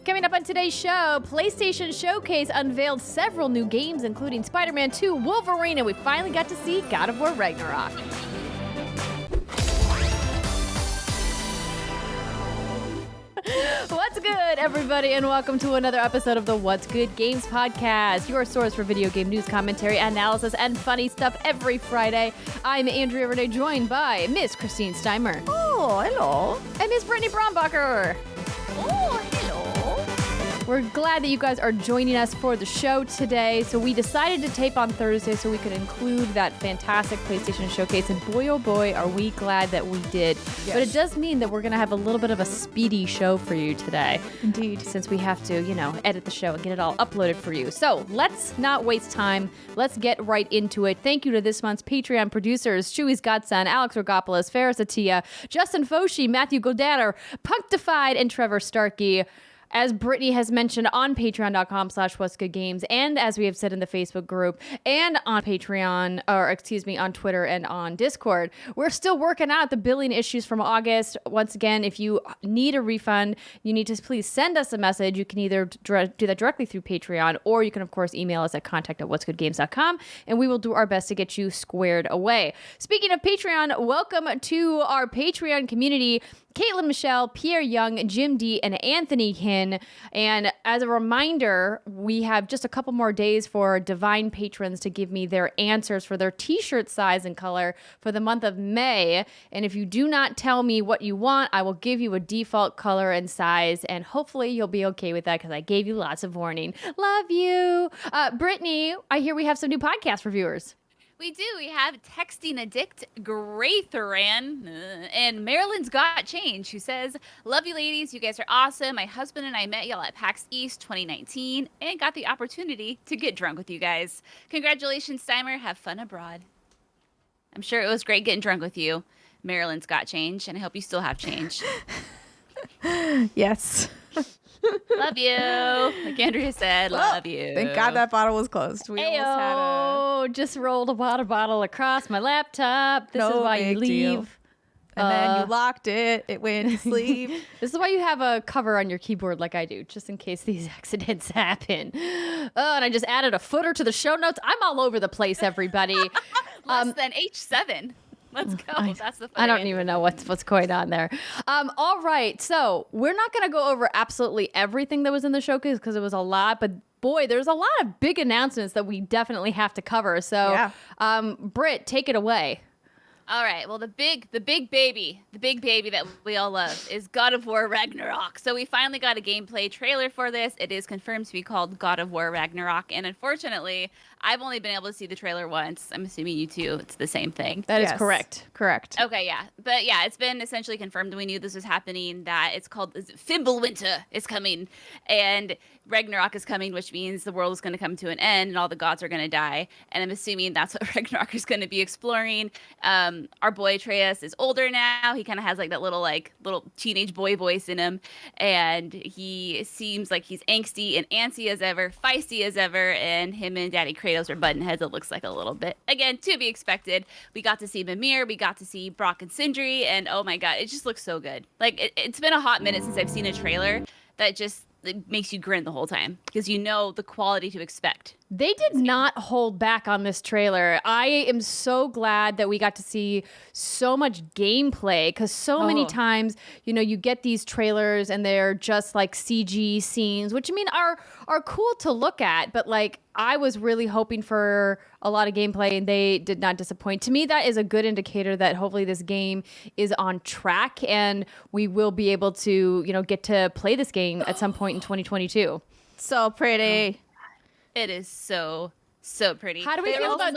Coming up on today's show, PlayStation Showcase unveiled several new games, including Spider-Man 2, Wolverine, and we finally got to see God of War Ragnarok. What's good, everybody, and welcome to another episode of the What's Good Games podcast, your source for video game news, commentary, analysis, and funny stuff every Friday. I'm Andrea Renee, joined by Miss Christine Steimer. Oh, hello. And Miss Brittany Brombacher. Oh, hello. We're glad that you guys are joining us for the show today. So we decided to tape on Thursday so we could include that fantastic PlayStation Showcase. And boy, oh boy, are we glad that we did. Yes. But it does mean that we're going to have a little bit of a speedy show for you today. Indeed. Since we have to, edit the show and get it all uploaded for you. So let's not waste time. Let's get right into it. Thank you to this month's Patreon producers, Chewy's Godson, Alex Rigopulos, Faris Attieh, Justin Foshee, Matthew Goderre, Punkdefied, and Trevor Starkey. As Brittany has mentioned on patreon.com/what'sgoodgames, and as we have said in the Facebook group, and on Patreon, on Twitter and on Discord, we're still working out the billing issues from August. Once again, if you need a refund, you need to please send us a message. You can either do that directly through Patreon, or you can, of course, email us at contact@what'sgoodgames.com, and we will do our best to get you squared away. Speaking of Patreon, welcome to our Patreon community. Caitlin Michelle, Pierre Young, Jim D, and Anthony Hin. And as a reminder, we have just a couple more days for Divine patrons to give me their answers for their t-shirt size and color for the month of May. And if you do not tell me what you want, I will give you a default color and size. And hopefully you'll be okay with that because I gave you lots of warning. Love you. Brittany, I hear we have some new podcast reviewers. We do. We have Texting Addict, Graytheran, and Maryland's Got Change, who says, "Love you ladies. You guys are awesome. My husband and I met y'all at PAX East 2019 and got the opportunity to get drunk with you guys. Congratulations, Steimer. Have fun abroad." I'm sure it was great getting drunk with you. Maryland's Got Change, and I hope you still have change. Yes. Love you. Like Andrea said, love you. Thank God that bottle was closed. We almost had just rolled a water bottle across my laptop. This is why you leave. Deal. And then you locked it. It went to sleep. This is why you have a cover on your keyboard like I do, just in case these accidents happen. Oh, and I just added a footer to the show notes. I'm all over the place, everybody. Less than H7. Let's go. That's the I don't even know what's going on there. All right. So we're not going to go over absolutely everything that was in the showcase because it was a lot. But boy, there's a lot of big announcements that we definitely have to cover. So, Britt, take it away. All right. Well, the big baby that we all love is God of War Ragnarok. So we finally got a gameplay trailer for this. It is confirmed to be called God of War Ragnarok. And unfortunately, I've only been able to see the trailer once. I'm assuming you too. It's the same thing. That is correct. Correct. Okay, yeah. But yeah, it's been essentially confirmed. We knew this was happening, that it's called Fimbulwinter is coming. And Ragnarok is coming, which means the world is going to come to an end and all the gods are going to die. And I'm assuming that's what Ragnarok is going to be exploring. Our boy Atreus is older now. He kind of has like that little teenage boy voice in him. And he seems like he's angsty and antsy as ever, feisty as ever. And him and Daddy Kratos are button heads, it looks like a little bit. Again, to be expected. We got to see Mimir. We got to see Brock and Sindri. And oh my God, it just looks so good. Like it's been a hot minute since I've seen a trailer that just it makes you grin the whole time because you know the quality to expect. They did not hold back on this trailer. I am so glad that we got to see so much gameplay because so many times, you get these trailers and they're just like CG scenes, which I mean are cool to look at. But like I was really hoping for a lot of gameplay and they did not disappoint. To me, that is a good indicator that hopefully this game is on track and we will be able to, get to play this game at some point in 2022. So pretty. It is so pretty. How do we feel about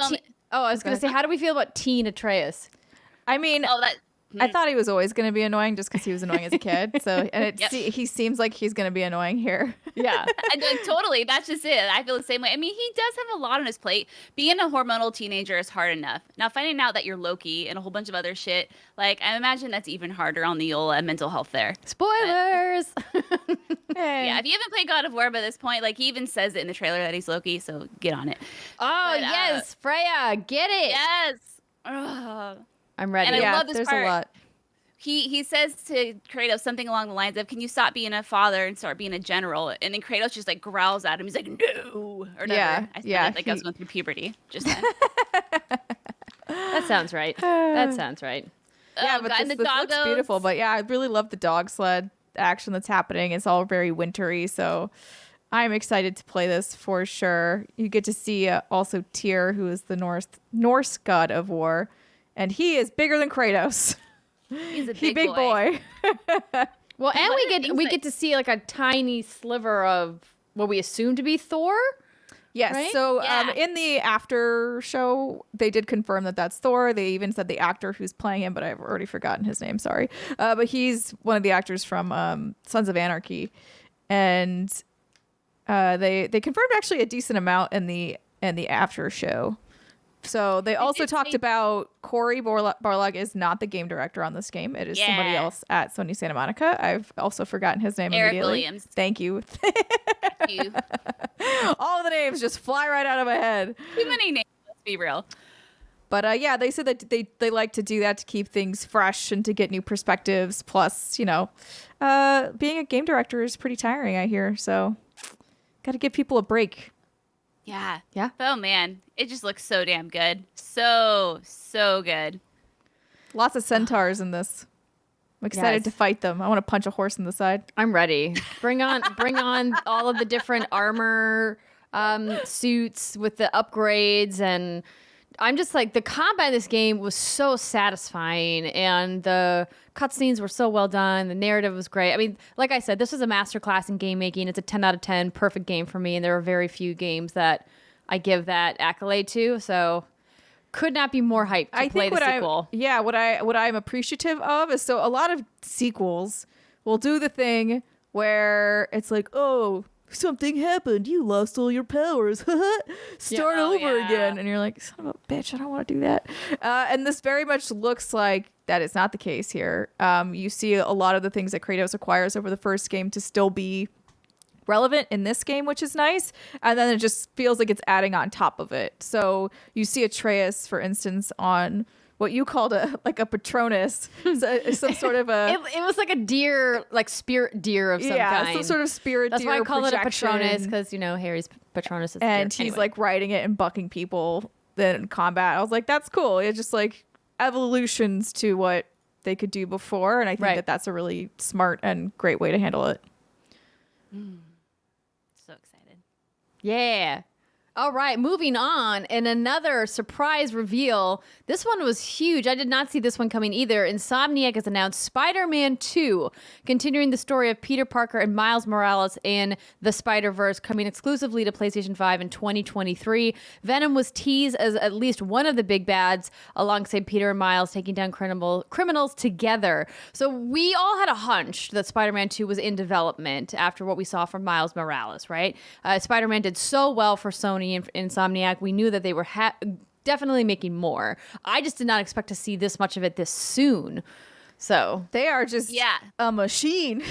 I was going to say, how do we feel about teen Atreus? I mean, I thought he was always going to be annoying just because he was annoying as a kid. So, and he seems like he's going to be annoying here. Yeah, totally. That's just it. I feel the same way. I mean, he does have a lot on his plate. Being a hormonal teenager is hard enough. Now, finding out that you're Loki and a whole bunch of other shit, like I imagine that's even harder on the old mental health there. Spoilers. Hey. Yeah, if you haven't played God of War by this point, like he even says it in the trailer that he's Loki. So get on it. Oh yes, Freya, get it. Yes. Ugh. I'm ready. And I love this there's part. a lot. He says to Kratos something along the lines of, "Can you stop being a father and start being a general?" And then Kratos just like growls at him. He's like, "No," or whatever. Yeah, I said it like I was going through puberty. Just then. That sounds right. That sounds right. Yeah, but this looks beautiful. But yeah, I really love the dog sled action that's happening. It's all very wintry, so I'm excited to play this for sure. You get to see also Tyr, who is the Norse god of war, and he is bigger than Kratos. He's a big boy. Well, and we get to see like a tiny sliver of what we assume to be Thor. Yes. Right? So in the after show, they did confirm that that's Thor. They even said the actor who's playing him, but I've already forgotten his name. Sorry. But he's one of the actors from Sons of Anarchy, and they confirmed actually a decent amount in the after show. So they also talked about Cory Barlog is not the game director on this game. It is somebody else at Sony Santa Monica. I've also forgotten his name Eric immediately. Williams. Thank you. Thank you. All the names just fly right out of my head. Too many names, let's be real. But yeah, they said that they like to do that to keep things fresh and to get new perspectives. Plus, being a game director is pretty tiring, I hear. So got to give people a break. Yeah. Yeah. Oh, man. It just looks so damn good. So good. Lots of centaurs in this. I'm excited to fight them. I want to punch a horse in the side. I'm ready. Bring on all of the different armor suits with the upgrades, and I'm just like, the combat in this game was so satisfying, and the cutscenes were so well done. The narrative was great. I mean, like I said, this was a masterclass in game making. It's a 10 out of 10 perfect game for me, and there are very few games that I give that accolade to. So could not be more hyped to play the sequel. What I'm appreciative of is, so a lot of sequels will do the thing where it's like, oh, something happened, you lost all your powers, start over again, and you're like, son of a bitch, I don't want to do that. And this very much looks like that is not the case here. You see a lot of the things that Kratos acquires over the first game to still be relevant in this game, which is nice, and then it just feels like it's adding on top of it. So you see Atreus, for instance, on what you called a Patronus, some sort of a... It was like a deer, like spirit deer of some kind. Yeah, some sort of spirit That's deer. That's why I call projection. it a Patronus, because, Harry's Patronus is and deer. he's like riding it and bucking people in combat. I was like, that's cool. It's just like evolutions to what they could do before, and I think that that's a really smart and great way to handle it. So excited. Yeah. All right, moving on. And another surprise reveal. This one was huge. I did not see this one coming either. Insomniac has announced Spider-Man 2, continuing the story of Peter Parker and Miles Morales in the Spider-Verse, coming exclusively to PlayStation 5 in 2023. Venom was teased as at least one of the big bads, alongside Peter and Miles taking down criminals together. So we all had a hunch that Spider-Man 2 was in development after what we saw from Miles Morales, right? Spider-Man did so well for Sony and Insomniac. We knew that they were definitely making more. I just did not expect to see this much of it this soon. So they are just a machine.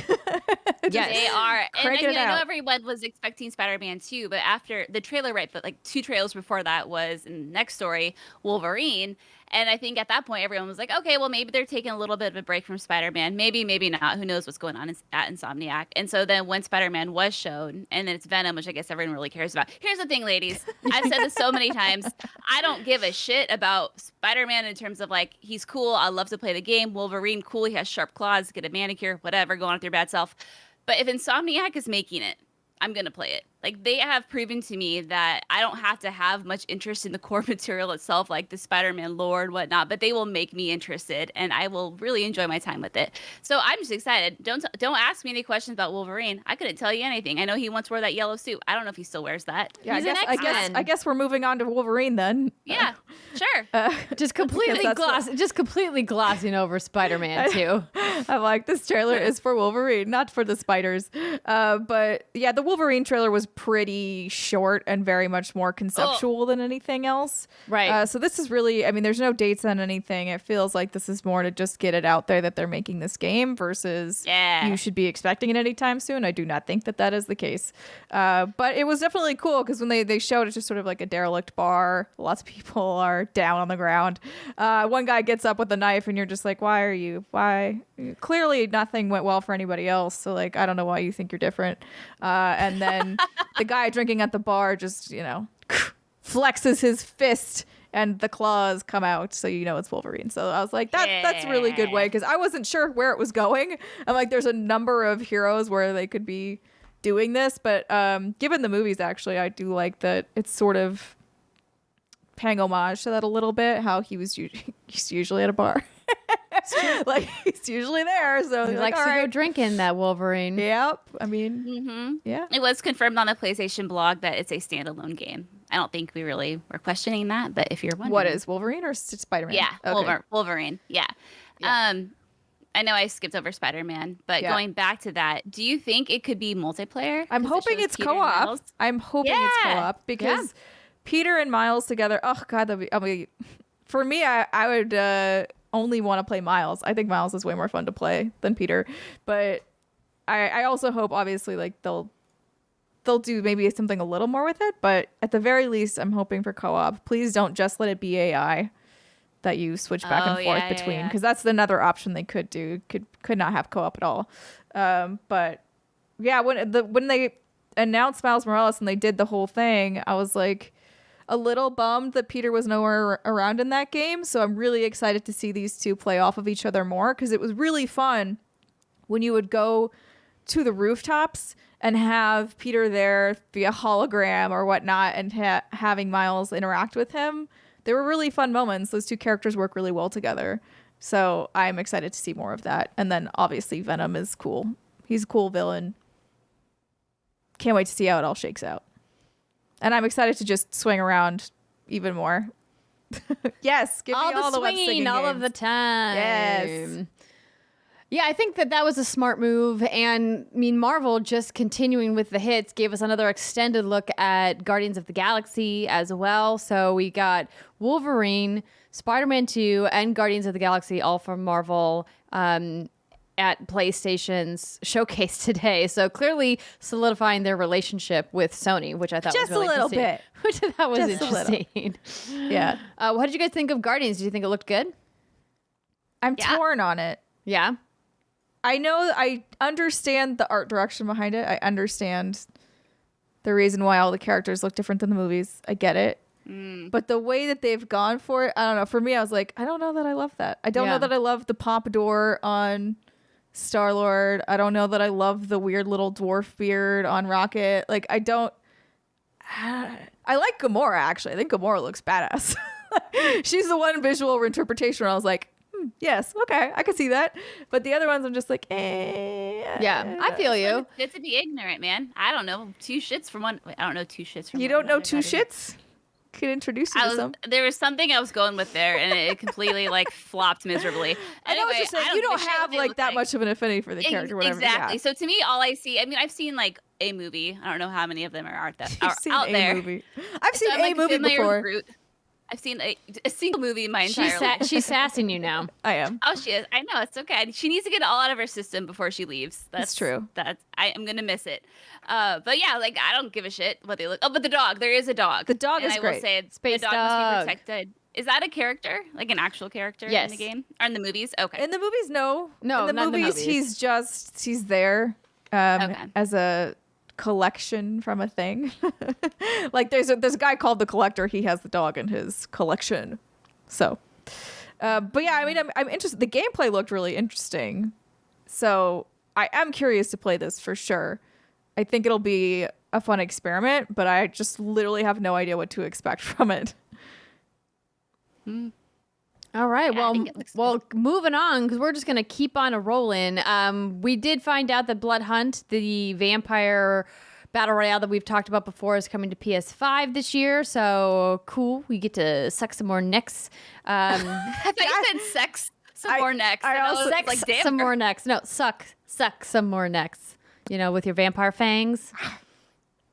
Yes, they are. And I know out. everyone was expecting Spider-Man 2, but after the trailer, but like 2 trailers before that was in the next story, Wolverine. And I think at that point, everyone was like, okay, well, maybe they're taking a little bit of a break from Spider-Man. Maybe not. Who knows what's going on at Insomniac. And so then when Spider-Man was shown, and then it's Venom, which I guess everyone really cares about. Here's the thing, ladies. I've said this so many times. I don't give a shit about Spider-Man in terms of, like, he's cool. I love to play the game. Wolverine, cool. He has sharp claws, get a manicure, whatever, go on with your bad self. But if Insomniac is making it, I'm going to play it. Like, they have proven to me that I don't have to have much interest in the core material itself, like the Spider-Man lore and whatnot, but they will make me interested, and I will really enjoy my time with it. So I'm just excited. Don't ask me any questions about Wolverine. I couldn't tell you anything. I know he once wore that yellow suit. I don't know if he still wears that. Yeah, I guess we're moving on to Wolverine then. Yeah, sure. Just completely glossing over Spider-Man 2. I'm like, this trailer is for Wolverine, not for the spiders. But yeah, the Wolverine trailer was pretty short and very much more conceptual than anything else. Right. So this is really, I mean, there's no dates on anything. It feels like this is more to just get it out there that they're making this game versus you should be expecting it anytime soon. I do not think that that is the case. But it was definitely cool because when they showed it, just sort of like a derelict bar. Lots of people are down on the ground. One guy gets up with a knife and you're just like, why? Clearly nothing went well for anybody else. So like, I don't know why you think you're different. And then the guy drinking at the bar just, flexes his fist and the claws come out. So it's Wolverine. So I was like, that's a really good way because I wasn't sure where it was going. I'm like, there's a number of heroes where they could be doing this. But given the movies, actually, I do like that it's sort of paying homage to that a little bit, how he's usually at a bar. Like he's usually there, so he likes to go drinking, that Wolverine. Yep. I mean, yeah. It was confirmed on the PlayStation blog that it's a standalone game. I don't think we really were questioning that, but if you're wondering, what is Wolverine or Spider-Man? Yeah, okay. Wolverine. Yeah. I know I skipped over Spider-Man, but going back to that, do you think it could be multiplayer? I'm hoping it's co-op. It's co-op because Peter and Miles together. Oh God, for me, I would only want to play Miles. I think Miles is way more fun to play than Peter, but I also hope, obviously, like they'll do maybe something a little more with it. But at the very least, I'm hoping for co-op. Please don't just let it be AI that you switch back and forth between, because that's another option they could do. Could not have co-op at all. But yeah, when they announced Miles Morales and they did the whole thing, I was like a little bummed that Peter was nowhere around in that game. So I'm really excited to see these two play off of each other more, because it was really fun when you would go to the rooftops and have Peter there via hologram or whatnot, and having Miles interact with him. They were really fun moments. Those two characters work really well together. So I'm excited to see more of that. And then obviously Venom is cool. He's a cool villain. Can't wait to see how it all shakes out. And I'm excited to just swing around even more. Yes, give me all the swinging all of the time. Yes. Yeah, I think that was a smart move. And I mean, Marvel just continuing with the hits gave us another extended look at Guardians of the Galaxy as well. So we got Wolverine, Spider-Man 2, and Guardians of the Galaxy all from Marvel at PlayStation's showcase today. So clearly solidifying their relationship with Sony, which I thought just was really a little interesting. bit. Which I thought was just interesting. Yeah. What did you guys think of Guardians? Did you think it looked good? I'm torn on it. Yeah. I understand the art direction behind it. I understand the reason why all the characters look different than the movies. I get it. But the way that they've gone for it, I don't know. For me, I was like, I don't know that I love that. I don't know that I love the pompadour on Star-Lord. I don't know that I love the weird little dwarf beard on Rocket. Like, I like Gamora, actually. I think Gamora looks badass. She's the one visual interpretation where I was like, yes, okay, I could see that. But the other ones, I'm just like, Yeah, I feel you. It's to be ignorant, man. I don't know two shits from one. I don't know two shits from. You don't know two shits? Could introduce you to some. There was something I was going with there, and it completely flopped miserably. I know what you're saying. You don't have that much of an affinity for the character, whatever. Exactly. Yeah. So to me, all I see, I mean, I've seen a movie. I don't know how many of them are out there. Movie. I've seen a movie before. I've seen a single movie in my entire life. She's sassing you now. I am. Oh, she is. I know. It's okay. She needs to get it all out of her system before she leaves. That's true. I'm going to miss it. But yeah, I don't give a shit what they look. Oh, but the dog. There is a dog. The dog is great. I will say Space the dog must be protected. Is that a character? Like an actual character in the game? Or in the movies? Okay. In the movies, no. No, in the movies, he's there as a collection from a thing. Like there's a guy called the Collector. He has the dog in his collection. So but yeah, I mean, I'm interested. The gameplay looked really interesting, so I am curious to play this for sure. I think it'll be a fun experiment, but I just literally have no idea what to expect from it. All right. Well, moving on, because we're just going to keep on a rolling. We did find out that Bloodhunt, the Vampyre battle royale that we've talked about before, is coming to PS5 this year. So cool. We get to suck some more necks. I thought you said sex some more necks. I also sex some more necks. No, suck some more necks. With your vampire fangs.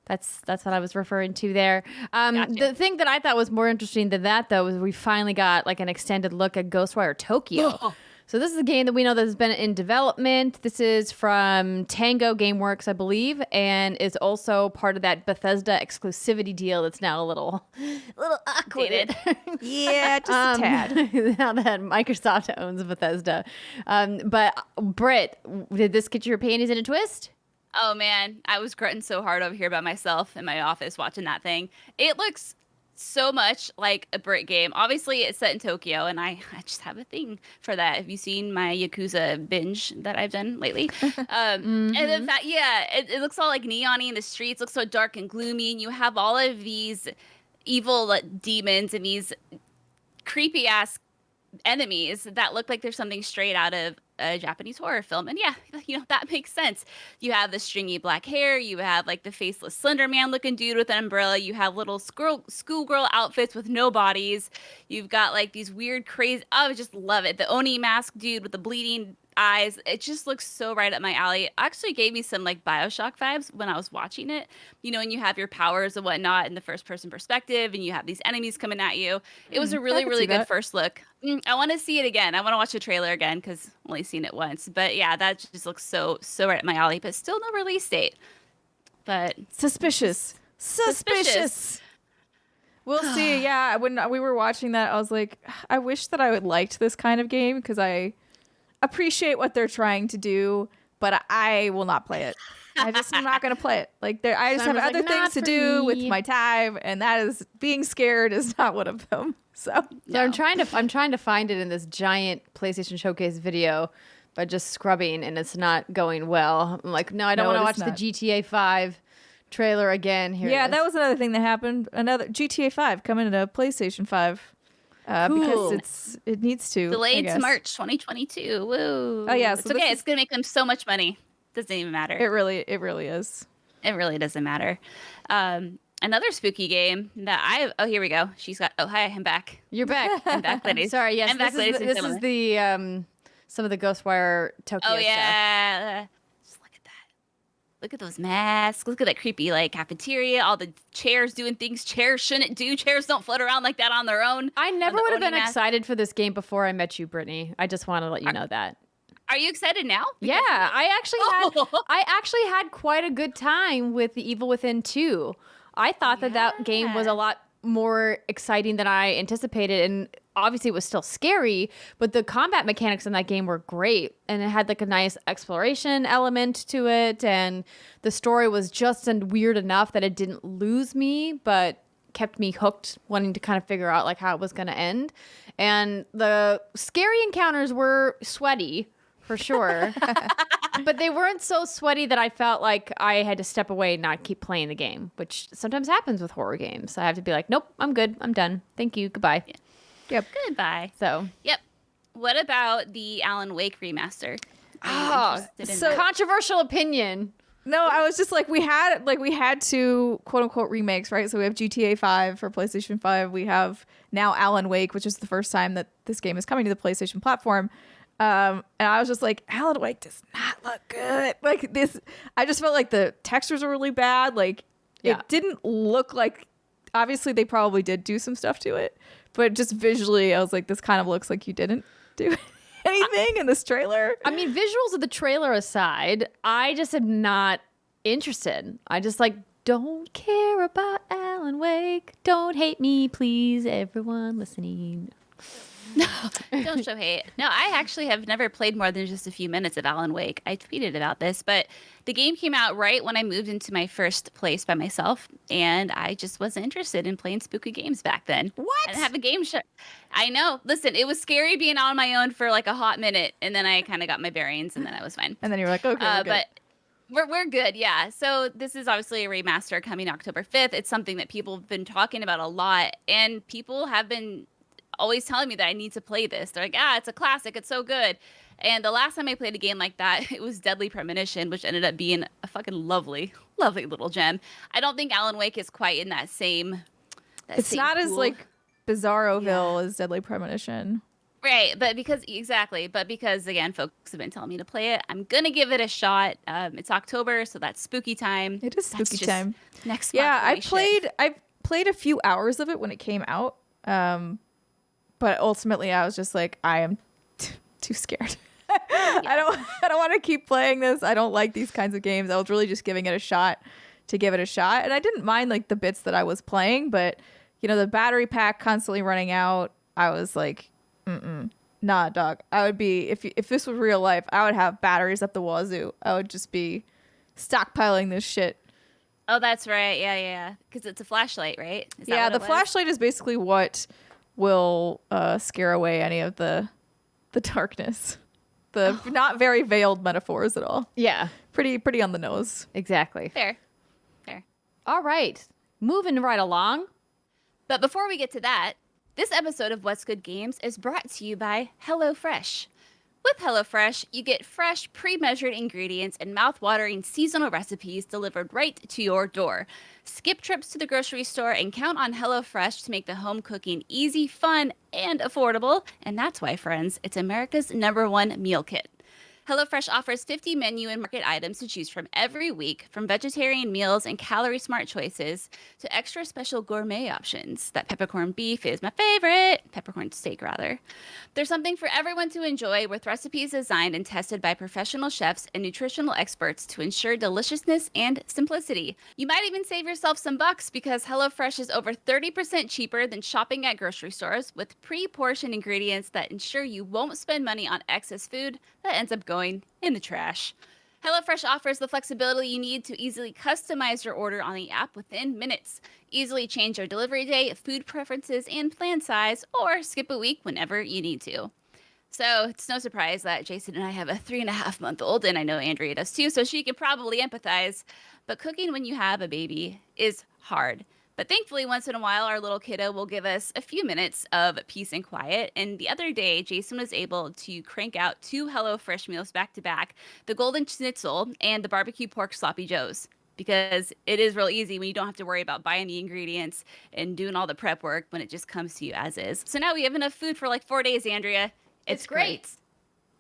That's what I was referring to there. Gotcha. The thing that I thought was more interesting than that, though, was we finally got like an extended look at Ghostwire Tokyo. So this is a game that we know that has been in development. This is from Tango Gameworks, I believe, and is also part of that Bethesda exclusivity deal that's now a little awkward. Yeah, just a tad. Now that Microsoft owns Bethesda. But Britt, did this get your panties in a twist? Oh man, I was grunting so hard over here by myself in my office watching that thing. It looks so much like a Brit game. Obviously, it's set in Tokyo, and I just have a thing for that. Have you seen my Yakuza binge that I've done lately? And in fact, it looks all like neon-y in the streets. Looks so dark and gloomy, and you have all of these evil demons and these creepy ass enemies that look like there's something straight out of a Japanese horror film. And yeah, that makes sense. You have the stringy black hair, you have like the faceless slender man looking dude with an umbrella, you have little schoolgirl outfits with no bodies, you've got like these weird crazy, I just love it. The Oni mask dude with the bleeding eyes, it just looks so right up my alley. It actually gave me some like BioShock vibes when I was watching it, and you have your powers and whatnot in the first person perspective, and you have these enemies coming at you. It was a really good first look. I want to see it again. I want to watch the trailer again because I've only seen it once, but yeah, that just looks so right up my alley, but still no release date. But Suspicious. We'll see. Yeah, when we were watching that, I was like, I wish that I would liked this kind of game because I appreciate what they're trying to do, but I will not play it. I'm not going to play it. Like I just have other things to do with my time, and that is being scared is not one of them. So no. I'm trying to find it in this giant PlayStation Showcase video, but just scrubbing, and it's not going well. I'm like, no, I don't want to watch the GTA 5 trailer again. Here, that was another thing that happened. Another GTA 5 coming to PlayStation 5. Cool. Because it needs to. Delayed to March 2022. Woo. Oh yeah, it's okay. It's gonna make them so much money. Doesn't even matter. It really is. It really doesn't matter. Another spooky game that oh, here we go. She's got. Oh, hi, I'm back. You're back. I'm back, ladies. Sorry. Yes. I'm back, ladies. This is the some of the Ghostwire Tokyo stuff. Just look at that. Look at those masks. Look at that creepy like cafeteria. All the chairs doing things chairs shouldn't do. Chairs don't float around like that on their own. I never would have been excited for this game before I met you, Brittany. I just want to let you know that. Are you excited now? Yeah, I actually had quite a good time with The Evil Within 2. I thought that game was a lot more exciting than I anticipated, and obviously it was still scary, but the combat mechanics in that game were great, and it had like a nice exploration element to it, and the story was just weird enough that it didn't lose me, but kept me hooked, wanting to kind of figure out like how it was going to end. And the scary encounters were sweaty, for sure. But they weren't so sweaty that I felt like I had to step away and not keep playing the game, which sometimes happens with horror games. I have to be like, nope, I'm good. I'm done. Thank you. Goodbye. Yeah. Yep. Goodbye. So. Yep. What about the Alan Wake remaster? So controversial opinion. No, I was just like, we had two quote unquote remakes, right? So we have GTA 5 for PlayStation 5. We have now Alan Wake, which is the first time that this game is coming to the PlayStation platform. And I was just like, Alan Wake does not look good. Like this, I just felt like the textures were really bad. Like it didn't look like, obviously they probably did do some stuff to it, but just visually, I was like, this kind of looks like you didn't do anything in this trailer. I mean, visuals of the trailer aside, I just am not interested. I just don't care about Alan Wake. Don't hate me, please, everyone listening. No, don't show hate. No, I actually have never played more than just a few minutes of Alan Wake. I tweeted about this, but the game came out right when I moved into my first place by myself, and I just wasn't interested in playing spooky games back then. What? I didn't have a game show. I know. Listen, it was scary being on my own for like a hot minute, and then I kind of got my bearings, and then I was fine. And then you were like, okay, we're good. But we're good, yeah. So this is obviously a remaster coming October 5th. It's something that people have been talking about a lot, and people have been always telling me that I need to play this. They're like, it's a classic. It's so good. And the last time I played a game like that, it was Deadly Premonition, which ended up being a fucking lovely, lovely little gem. I don't think Alan Wake is quite in that same. It's not as like Bizarroville as Deadly Premonition. Right, but because again, folks have been telling me to play it, I'm gonna give it a shot. It's October, so that's spooky time. It is That's spooky just time. Next Yeah, month. I played a few hours of it when it came out, but ultimately I was just like, I am too scared. I don't want to keep playing this. I don't like these kinds of games. I was really just giving it a shot to give it a shot, and I didn't mind like the bits that I was playing, but the battery pack constantly running out. I was like, nah, dog. I would be if this was real life, I would have batteries up the wazoo. I would just be stockpiling this shit. Oh, that's right. Yeah. Because it's a flashlight, right? Is that Yeah, what the it was? flashlight is basically what will scare away any of the darkness. The not very veiled metaphors at all. Yeah, Pretty on the nose. exactly. Fair. All right, moving right along. But before we get to that, this episode of What's Good Games is brought to you by HelloFresh. With HelloFresh, you get fresh, pre-measured ingredients and mouth-watering seasonal recipes delivered right to your door. Skip trips to the grocery store and count on HelloFresh to make the home cooking easy, fun, and affordable. And that's why, friends, it's America's #1 meal kit. HelloFresh offers 50 menu and market items to choose from every week, from vegetarian meals and calorie-smart choices to extra special gourmet options. That peppercorn beef is my favorite. Peppercorn steak, rather. There's something for everyone to enjoy, with recipes designed and tested by professional chefs and nutritional experts to ensure deliciousness and simplicity. You might even save yourself some bucks, because HelloFresh is over 30% cheaper than shopping at grocery stores, with pre-portioned ingredients that ensure you won't spend money on excess food that ends up going in the trash. HelloFresh offers the flexibility you need to easily customize your order on the app within minutes. Easily change your delivery day, food preferences, and plan size, or skip a week whenever you need to. So it's no surprise that Jason and I have a 3.5-month-old, and I know Andrea does too, so she can probably empathize. But cooking when you have a baby is hard. But thankfully, once in a while, our little kiddo will give us a few minutes of peace and quiet. And the other day, Jason was able to crank out 2 HelloFresh meals back to back, the Golden Schnitzel and the Barbecue Pork Sloppy Joes. Because it is real easy when you don't have to worry about buying the ingredients and doing all the prep work when it just comes to you as is. So now we have enough food for like 4 days, Andrea. It's great.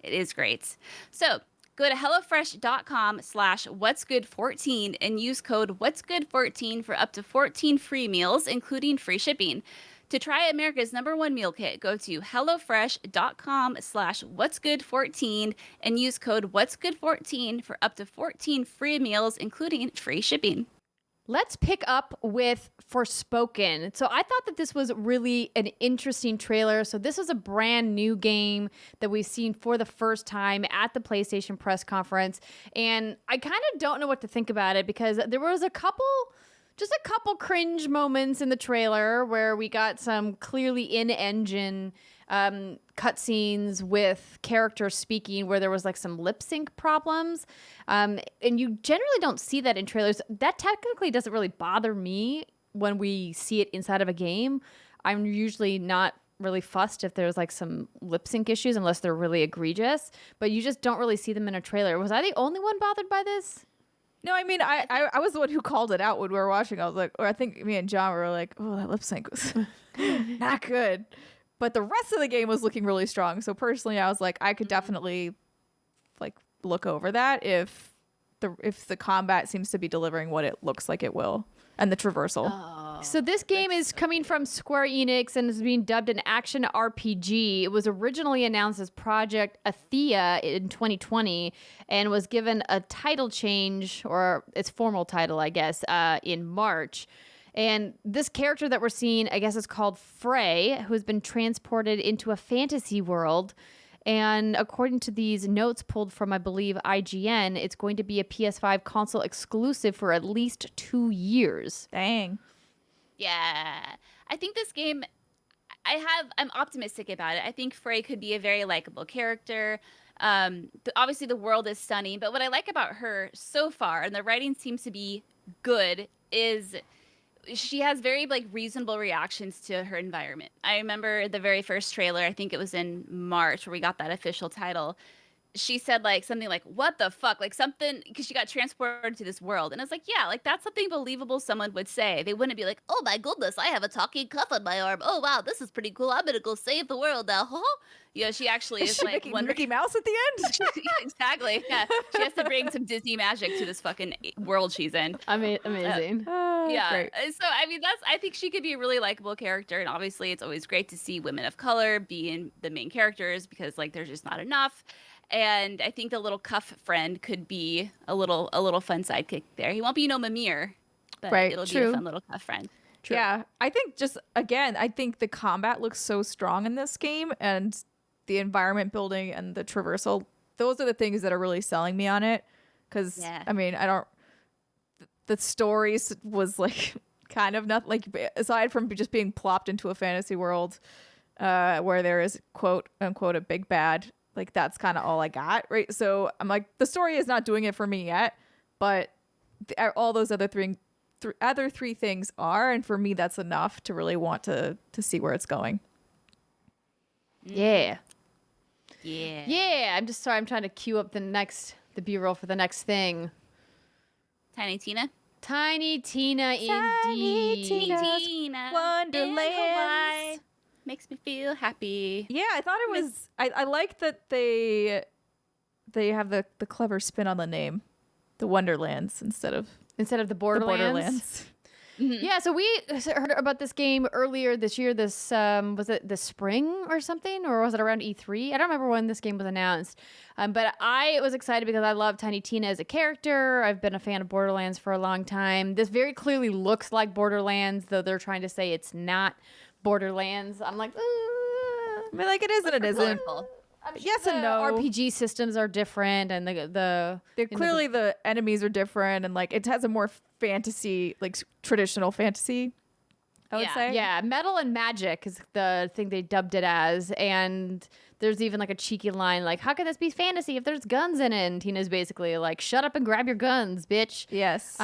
It is great. So go to HelloFresh.com/whatsgood14 and use code whatsgood14 for up to 14 free meals, including free shipping. To try America's #1 meal kit, go to HelloFresh.com/whatsgood14 and use code whatsgood14 for up to 14 free meals, including free shipping. Let's pick up with Forspoken. So I thought that this was really an interesting trailer. So this was a brand new game that we've seen for the first time at the PlayStation press conference. And I kind of don't know what to think about it, because there was a couple cringe moments in the trailer where we got some clearly in-engine cutscenes with characters speaking where there was like some lip sync problems. And you generally don't see that in trailers. That technically doesn't really bother me when we see it inside of a game. I'm usually not really fussed if there's like some lip sync issues, unless they're really egregious, but you just don't really see them in a trailer. Was I the only one bothered by this? No, I mean, I was the one who called it out when we were watching. I was like, or I think me and John were like, oh, that lip sync was not good. But the rest of the game was looking really strong. So personally, I was like, I could definitely like look over that if the combat seems to be delivering what it looks like it will, and the traversal. So this game is coming from Square Enix and is being dubbed an action RPG. It was originally announced as Project Attieh in 2020 and was given a title change, or its formal title, I guess, in March. And this character that we're seeing, I guess, is called Frey, who has been transported into a fantasy world. And according to these notes pulled from, I believe, IGN, it's going to be a PS5 console exclusive for at least 2 years. Dang. Yeah. I think this game, I'm optimistic about it. I think Frey could be a very likable character. Obviously, the world is stunning, but what I like about her so far, and the writing seems to be good, is she has very like reasonable reactions to her environment. I remember the very first trailer, I think it was in March, where we got that official title. she said like something like, what the fuck? Like something, because she got transported to this world. And I was like, yeah, like that's something believable someone would say. They wouldn't be like, oh my goodness, I have a talking cuff on my arm. Oh wow, this is pretty cool. I'm gonna go save the world now. You know, she actually is like Mickey Mouse at the end. Yeah, exactly. Yeah, she has to bring some Disney magic to this fucking world she's in. Amazing. Yeah. Great. So I mean, I think she could be a really likable character, and obviously, it's always great to see women of color be in the main characters because like there's just not enough. And I think the little cuff friend could be a little fun sidekick there. He won't be Mimir, but it'll be a fun little cuff friend. True. Yeah, I think I think the combat looks so strong in this game, and the environment building and the traversal. Those are the things that are really selling me on it. Because I mean, the stories was like kind of not like, aside from just being plopped into a fantasy world where there is quote unquote a big bad. Like that's kind of all I got, right? So I'm like, the story is not doing it for me yet, but all those other three things are, and for me that's enough to really want to see where it's going. Yeah. Yeah. Yeah. I'm just sorry. I'm trying to queue up the B-roll for the next thing. Tiny Tina. Tiny Tina, indeed. Tina. Wonderlands. Makes me feel happy. Yeah, I thought it was. I like that they have the clever spin on the name, the Wonderlands instead of the Borderlands. Mm-hmm. Yeah, so we heard about this game earlier this year. This was it the spring or something, or was it around E3? I don't remember when this game was announced. But I was excited because I love Tiny Tina as a character. I've been a fan of Borderlands for a long time. This very clearly looks like Borderlands, though they're trying to say it's not Borderlands. I'm like, I mean, like it is and it isn't. Yes and no. RPG systems are different, and the clearly the enemies are different, and like it has a more fantasy, like traditional fantasy, I would say. Yeah, metal and magic is the thing they dubbed it as, and there's even like a cheeky line like, how could this be fantasy if there's guns in it? And Tina's basically like, shut up and grab your guns, bitch. Yes.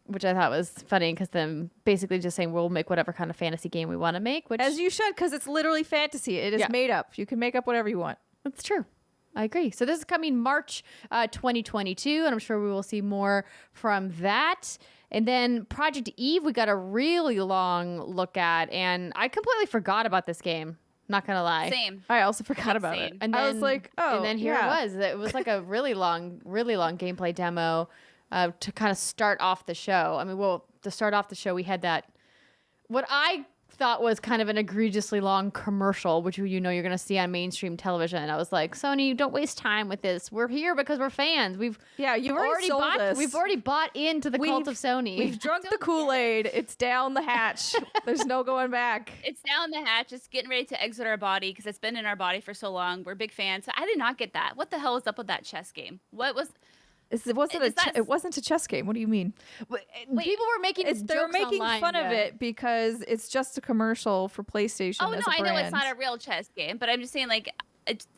Which I thought was funny because then basically just saying we'll make whatever kind of fantasy game we want to make. Which, as you should, because it's literally fantasy. It is made up. You can make up whatever you want. That's true. I agree. So this is coming March 2022, and I'm sure we will see more from that. And then Project Eve, we got a really long look at, and I completely forgot about this game. Not gonna lie. Same. I also forgot about it. And then, I was like, oh, and then here it was. It was like a really long gameplay demo to kind of start off the show. I mean, well, to start off the show, we had that, what I thought was kind of an egregiously long commercial, which you're going to see on mainstream television. And I was like, Sony, don't waste time with this. We're here because we're fans. You've already sold us. We've already bought into the cult of Sony. We've drunk the Kool-Aid. It's down the hatch. There's no going back. It's down the hatch. It's getting ready to exit our body because it's been in our body for so long. We're big fans. So I did not get that. What the hell was up with that chess game? What was... It wasn't a chess game. What do you mean? Wait, people were making they're making online, fun of it because it's just a commercial for PlayStation. Oh, no, I know it's not a real chess game, but I'm just saying, like,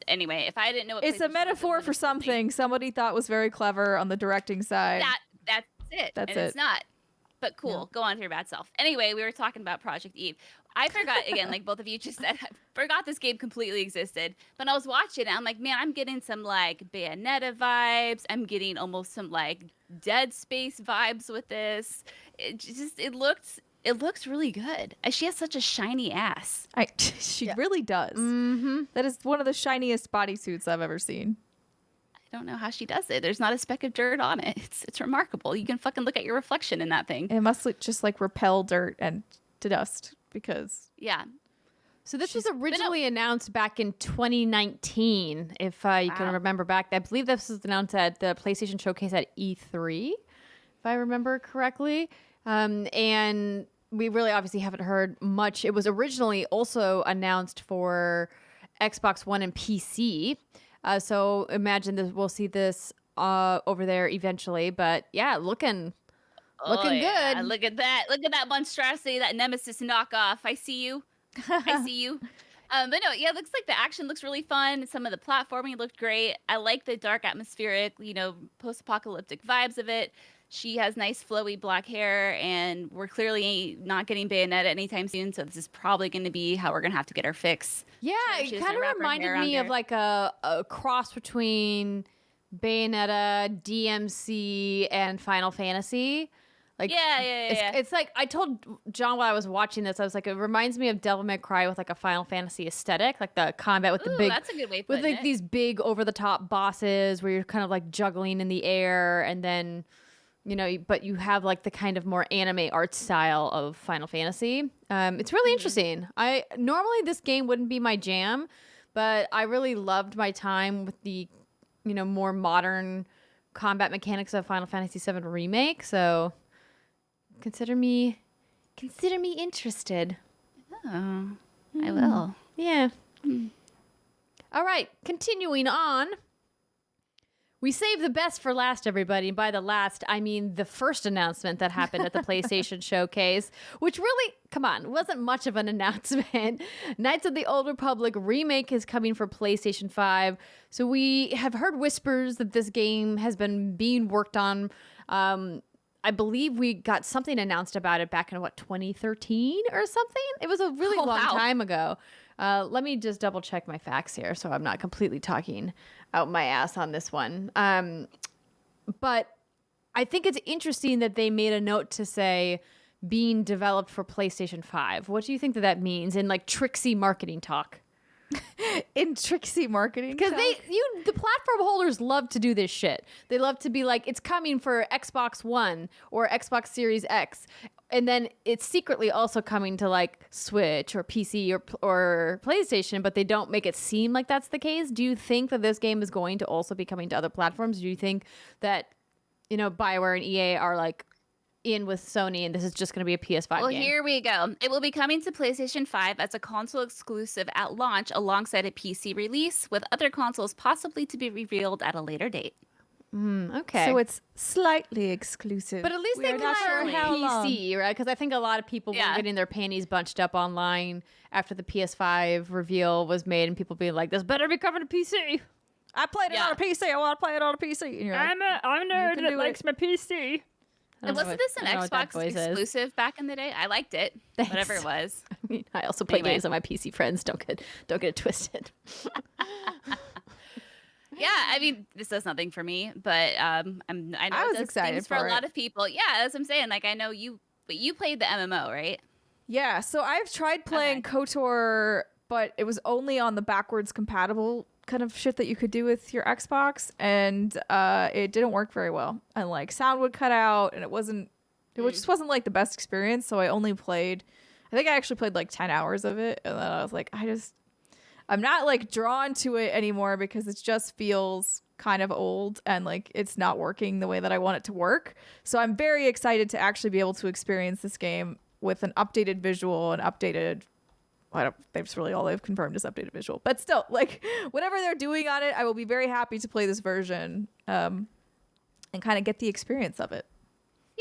anyway, if I didn't know what it's a metaphor for something somebody thought was very clever on the directing side. That's it. It's not. But cool. No. Go on to your bad self. Anyway, we were talking about Project Eve. I forgot, again, like both of you just said, I forgot this game completely existed. But I was watching it, I'm like, man, I'm getting some, like, Bayonetta vibes. I'm getting almost some, like, Dead Space vibes with this. It looks really good. She has such a shiny ass. She really does. Mm-hmm. That is one of the shiniest bodysuits I've ever seen. I don't know how she does it. There's not a speck of dirt on it. It's remarkable. You can fucking look at your reflection in that thing. It must just like repel dirt and to dust because So this was originally announced back in 2019, if you can remember back. I believe this was announced at the PlayStation Showcase at E3, if I remember correctly. And we really obviously haven't heard much. It was originally also announced for Xbox One and PC. So imagine this. We'll see this over there eventually. But yeah, looking good. Look at that. Look at that monstrosity, that Nemesis knockoff. I see you. I see you. But no, yeah, it looks like the action looks really fun. Some of the platforming looked great. I like the dark atmospheric, post-apocalyptic vibes of it. She has nice flowy black hair, and we're clearly not getting Bayonetta anytime soon, so this is probably going to be how we're going to have to get our fix. Yeah, She it doesn't kind of wrap her reminded hair me around of her. like a cross between Bayonetta, DMC, and Final Fantasy. Like, Yeah. It's like I told John while I was watching this, I was like, it reminds me of Devil May Cry with like a Final Fantasy aesthetic, like the combat with the Ooh, big, that's a good way of with putting like it. these big over the top bosses where you're kind of like juggling in the air, and then but you have like the kind of more anime art style of Final Fantasy. It's really interesting. I normally this game wouldn't be my jam, but I really loved my time with the more modern combat mechanics of Final Fantasy VII Remake. So consider me interested. Oh, I will. Yeah. All right, continuing on. We saved the best for last, everybody. And by the last, I mean the first announcement that happened at the PlayStation Showcase, which really, come on, wasn't much of an announcement. Knights of the Old Republic Remake is coming for PlayStation 5. So we have heard whispers that this game has been being worked on. I believe we got something announced about it back in, 2013 or something? It was a really long time ago. Let me just double check my facts here so I'm not completely talking out my ass on this one. But I think it's interesting that they made a note to say being developed for PlayStation 5. What do you think that means in like tricksy marketing talk? In tricksy marketing, Because the platform holders love to do this shit. They love to be like, it's coming for Xbox One or Xbox Series X, and then it's secretly also coming to like Switch or PC or PlayStation, but they don't make it seem like that's the case. Do you think that this game is going to also be coming to other platforms? Do you think that BioWare and EA are like in with Sony and this is just going to be a PS5 Well, game? here we go. It will be coming to PlayStation 5 as a console exclusive at launch alongside a PC release, with other consoles possibly to be revealed at a later date. Okay. So it's slightly exclusive. But at least We they are not sure confirmed how long. PC, right? Because I think a lot of people were getting their panties bunched up online after the PS5 reveal was made, and people being like, "This better be coming to PC." I played it on a PC. I want to play it on a PC. And you're like, I'm a nerd that likes my PC. And wasn't this an Xbox exclusive back in the day? I liked it. Thanks. Whatever it was. I mean, I also play Anyway. games on my PC. Friends, don't get it twisted. Yeah, I mean, this does nothing for me, but I know I was it does excited things for for a it. lot of people. Yeah, that's what I'm saying. Like, I know you, but you played the MMO, right? yeah. So I've tried playing KOTOR, but it was only on the backwards compatible kind of shit that you could do with your Xbox, and it didn't work very well. And like sound would cut out, and it just wasn't like the best experience. So I only played, I think I actually played like 10 hours of it, and then I was like, I'm not like drawn to it anymore because it just feels kind of old and like it's not working the way that I want it to work. So I'm very excited to actually be able to experience this game with an updated visual and updated, that's really all they've confirmed is updated visual. But still, like whatever they're doing on it, I will be very happy to play this version and kind of get the experience of it.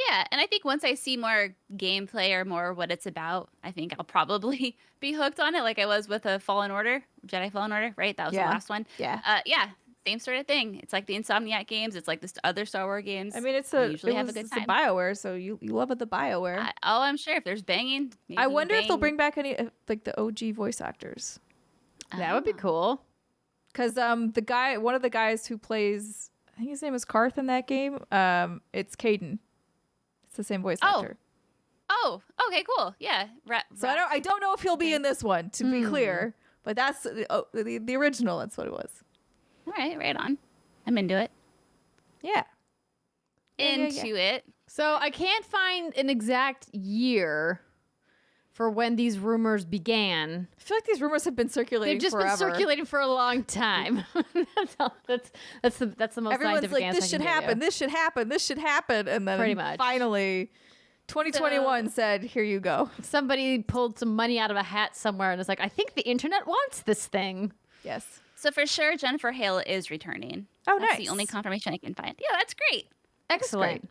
Yeah, and I think once I see more gameplay or more what it's about, I think I'll probably be hooked on it, like I was with a Jedi Fallen Order, right? That was the last one. Yeah. Yeah, same sort of thing. It's like the Insomniac games. It's like the other Star Wars games. I mean, it's I a usually have a good it's a time. BioWare, so you love the BioWare. I'm sure if there's banging. maybe I wonder if they'll bang. bring back any like the OG voice actors. That would be cool. Because one of the guys who plays, I think his name is Karth in that game. It's Caden. It's the same voice actor. Oh, okay, cool. Yeah. So I don't know if he'll be in this one, to be clear, but that's the original. That's what it was. All right on. I'm into it. Yeah. Into it. So I can't find an exact year for when these rumors began. I feel like these rumors have been circulating. They've just forever. been circulating for a long time. That's the most Everyone's scientific like, answer this I should can give happen. you. This should happen. This should happen. And then Pretty much. finally, 2021 said, "Here you go." Somebody pulled some money out of a hat somewhere and was like, I think the internet wants this thing. Yes. So for sure, Jennifer Hale is returning. Oh, That's nice. the only confirmation I can find. Yeah, that's great. Excellent.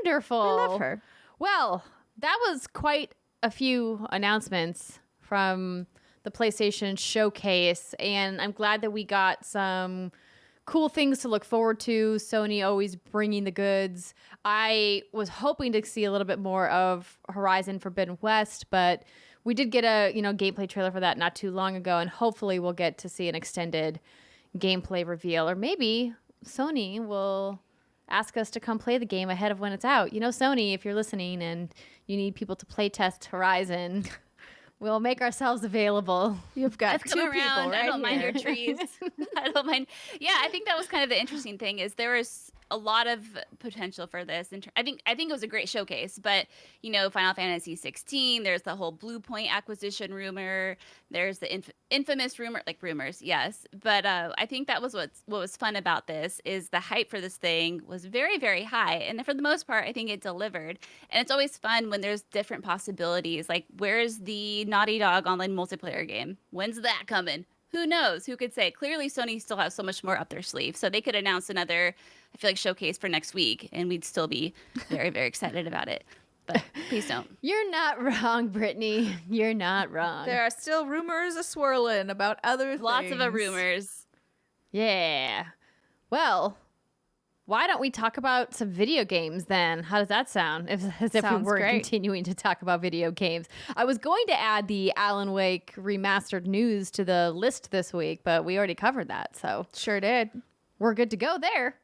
Wonderful. I love her. Well, that was quite a few announcements from the PlayStation Showcase, and I'm glad that we got some cool things to look forward to. Sony always bringing the goods. I was hoping to see a little bit more of Horizon Forbidden West, but we did get a gameplay trailer for that not too long ago, and hopefully we'll get to see an extended gameplay reveal, or maybe Sony will ask us to come play the game ahead of when it's out. Sony, if you're listening and you need people to play test Horizon, we'll make ourselves available. You've got Just two come people around. right I don't mind here. your trees. I don't mind. Yeah, I think that was kind of the interesting thing is there was a lot of potential for this. I think it was a great showcase, but Final Fantasy 16, there's the whole Blue Point acquisition rumor. There's the infamous rumor, like rumors, yes. But I think that was what was fun about this is the hype for this thing was very, very high. And for the most part, I think it delivered. And it's always fun when there's different possibilities. Like, where's the Naughty Dog online multiplayer game? When's that coming? Who knows? Who could say? Clearly, Sony still has so much more up their sleeve. So they could announce another, I feel like, showcase for next week, and we'd still be very, very excited about it. But please don't. You're not wrong, Brittany. You're not wrong. There are still rumors a-swirling about other things. Lots of rumors. Yeah. Well, why don't we talk about some video games then? How does that sound? As if we Sounds were great. continuing to talk about video games. I was going to add the Alan Wake remastered news to the list this week, but we already covered that, so Sure did. we're good to go there.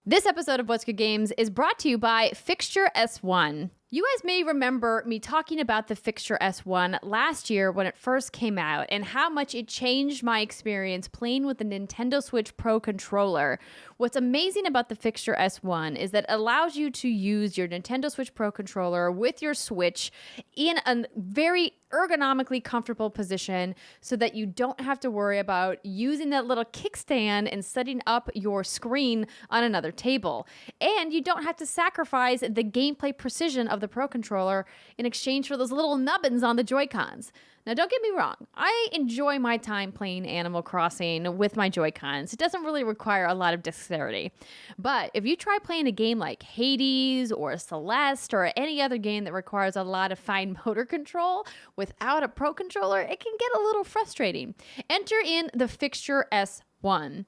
This episode of What's Good Games is brought to you by Fixture S1. You guys may remember me talking about the Fixture S1 last year when it first came out and how much it changed my experience playing with the Nintendo Switch Pro controller. What's amazing about the Fixture S1 is that it allows you to use your Nintendo Switch Pro controller with your Switch in a very ergonomically comfortable position so that you don't have to worry about using that little kickstand and setting up your screen on another table. And you don't have to sacrifice the gameplay precision of the Pro controller in exchange for those little nubbins on the Joy-Cons. Now, don't get me wrong. I enjoy my time playing Animal Crossing with my Joy-Cons. It doesn't really require a lot of dexterity. But if you try playing a game like Hades or Celeste or any other game that requires a lot of fine motor control without a Pro controller, it can get a little frustrating. Enter in the Fixture S1.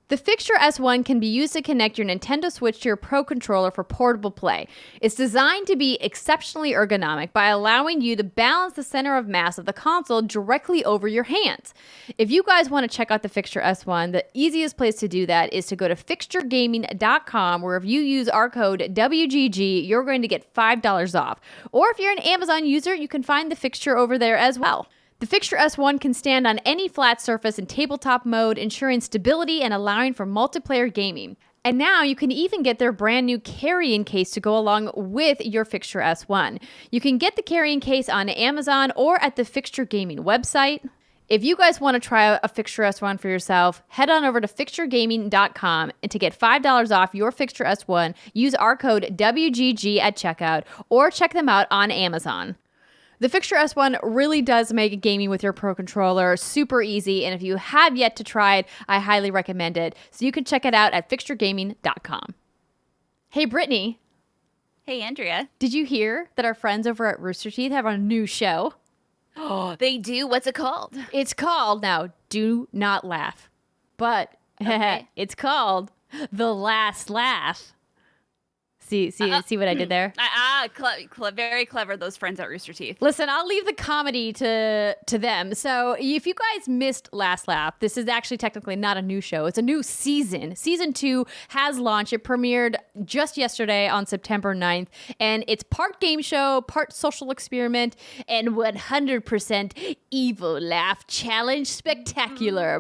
The Fixture S1 can be used to connect your Nintendo Switch to your Pro controller for portable play. It's designed to be exceptionally ergonomic by allowing you to balance the center of mass of the console directly over your hands. If you guys want to check out the Fixture S1, the easiest place to do that is to go to fixturegaming.com, where if you use our code WGG, you're going to get $5 off. Or if you're an Amazon user, you can find the Fixture over there as well. The Fixture S1 can stand on any flat surface in tabletop mode, ensuring stability and allowing for multiplayer gaming. And now you can even get their brand new carrying case to go along with your Fixture S1. You can get the carrying case on Amazon or at the Fixture Gaming website. If you guys want to try out a Fixture S1 for yourself, head on over to fixturegaming.com and to get $5 off your Fixture S1, use our code WGG at checkout or check them out on Amazon. The Fixture S1 really does make gaming with your Pro controller super easy, and if you have yet to try it, I highly recommend it. So you can check it out at fixturegaming.com. Hey, Brittany. Hey, Andrea. Did you hear that our friends over at Rooster Teeth have a new show? Oh, they do? What's it called? It's called, now, do not laugh, but Okay. it's called The Last Laugh. See what I did there? Very clever, those friends at Rooster Teeth. Listen, I'll leave the comedy to them. So if you guys missed Last Laugh, this is actually technically not a new show. It's a new season. Season 2 has launched. It premiered just yesterday on September 9th. And it's part game show, part social experiment, and 100% evil laugh challenge spectacular.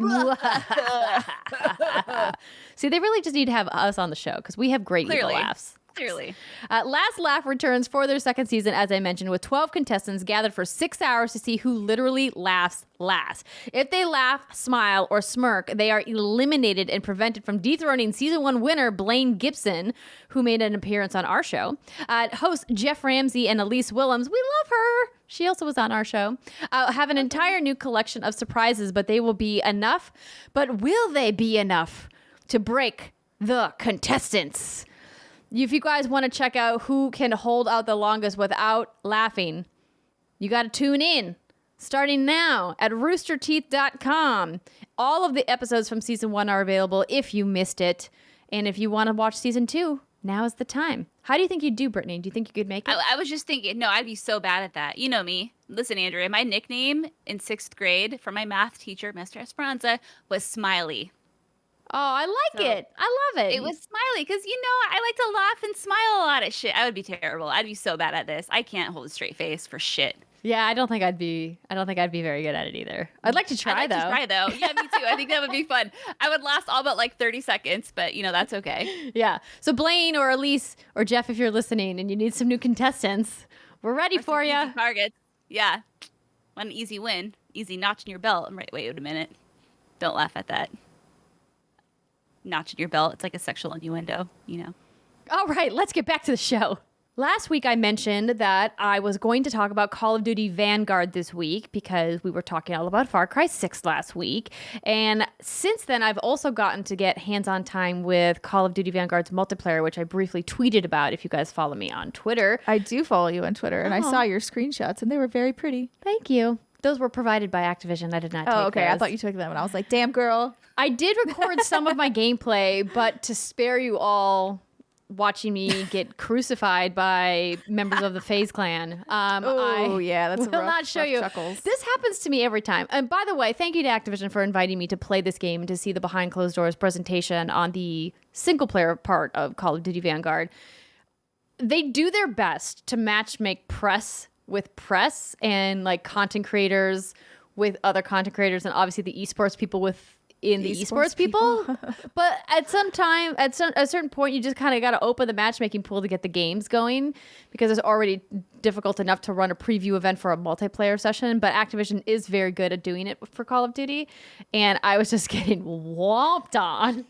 See, they really just need to have us on the show because we have great evil laughs. Clearly. Last Laugh returns for their second season, as I mentioned, with 12 contestants gathered for 6 hours to see who literally laughs last. If they laugh, smile, or smirk, they are eliminated and prevented from dethroning season 1 winner Blaine Gibson, who made an appearance on our show. Hosts Jeff Ramsey and Elise Willems, we love her. She also was on our show. Have an entire new collection of surprises, but they will be enough. But will they be enough to break the contestants? If you guys want to check out who can hold out the longest without laughing, you got to tune in starting now at roosterteeth.com. All of the episodes from season 1 are available if you missed it. And if you want to watch season 2, now is the time. How do you think you'd do, Brittany? Do you think you could make it? I was just thinking, no, I'd be so bad at that. You know me. Listen, Andrea, my nickname in 6th grade for my math teacher, Mr. Esperanza, was Smiley. Oh, I like it. I love it. It was Smiley because, I like to laugh and smile a lot at shit. I would be terrible. I'd be so bad at this. I can't hold a straight face for shit. Yeah, I don't think I'd be very good at it either. I'd like to try, though. Yeah, me too. I think that would be fun. I would last all but like 30 seconds, but that's okay. Yeah. So Blaine or Elise or Jeff, if you're listening and you need some new contestants, we're ready for you. Targets. Yeah. One easy win. Easy notch in your belt. I'm right. Wait a minute. Don't laugh at that. Notch in your belt. It's like a sexual innuendo, All right, let's get back to the show. Last week I mentioned that I was going to talk about Call of Duty Vanguard this week because we were talking all about Far Cry 6 last week. And since then, I've also gotten to get hands-on time with Call of Duty Vanguard's multiplayer, which I briefly tweeted about if you guys follow me on Twitter. I do follow you on Twitter, and I saw your screenshots, and they were very pretty. Thank you. Those were provided by Activision. I did not take Oh, okay. those. I thought you took them, and I was like, damn, girl. I did record some of my gameplay, but to spare you all watching me get crucified by members of the FaZe clan. Yeah, that's will not show you. Chuckles. This happens to me every time. And by the way, thank you to Activision for inviting me to play this game and to see the behind closed doors presentation on the single player part of Call of Duty Vanguard. They do their best to make press with press and like content creators with other content creators and obviously the esports people within the esports people. But at a certain point, you just kind of got to open the matchmaking pool to get the games going because it's already difficult enough to run a preview event for a multiplayer session. But Activision is very good at doing it for Call of Duty. And I was just getting whomped on.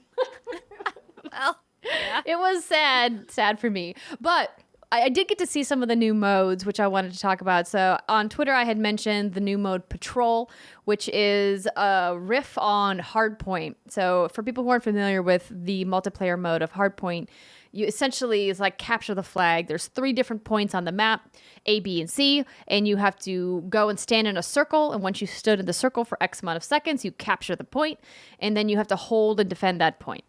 Well, yeah. It was sad for me. But I did get to see some of the new modes, which I wanted to talk about. So on Twitter, I had mentioned the new mode Patrol, which is a riff on Hardpoint. So for people who aren't familiar with the multiplayer mode of Hardpoint, you essentially is like capture the flag. There's 3 different points on the map, A, B, and C, and you have to go and stand in a circle. And once you stood in the circle for X amount of seconds, you capture the point, and then you have to hold and defend that point.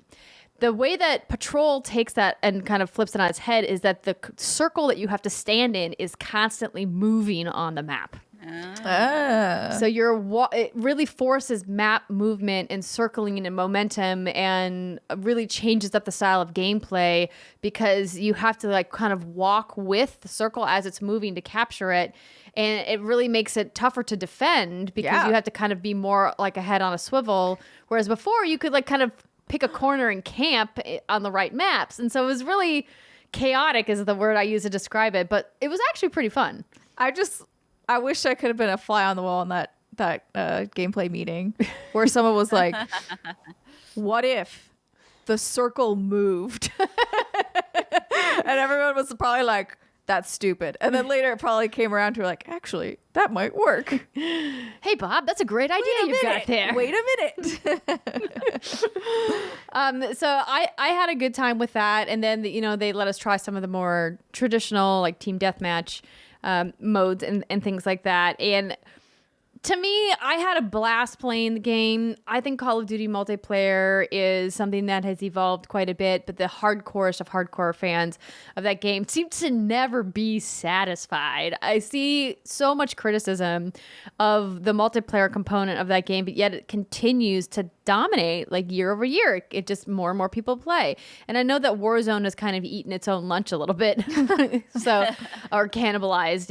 The way that Patrol takes that and kind of flips it on its head is that the circle that you have to stand in is constantly moving on the map. So it really forces map movement and circling and momentum and really changes up the style of gameplay because you have to like kind of walk with the circle as it's moving to capture it. And it really makes it tougher to defend because you have to kind of be more like a head on a swivel. Whereas before you could like kind of pick a corner and camp on the right maps. And so it was really chaotic is the word I use to describe it, but it was actually pretty fun. I wish I could have been a fly on the wall in that gameplay meeting where someone was like, what if the circle moved? And everyone was probably like, that's stupid. And then later it probably came around to like, actually, that might work. Hey, Bob, that's a great idea you've got there. Wait a minute. So I had a good time with that. And then, they let us try some of the more traditional like team deathmatch modes and things like that. And to me, I had a blast playing the game. I think Call of Duty multiplayer is something that has evolved quite a bit, but the hardcorest of hardcore fans of that game seem to never be satisfied. I see so much criticism of the multiplayer component of that game, but yet it continues to dominate like year over year. It just more and more people play. And I know that Warzone has kind of eaten its own lunch a little bit. Or cannibalized,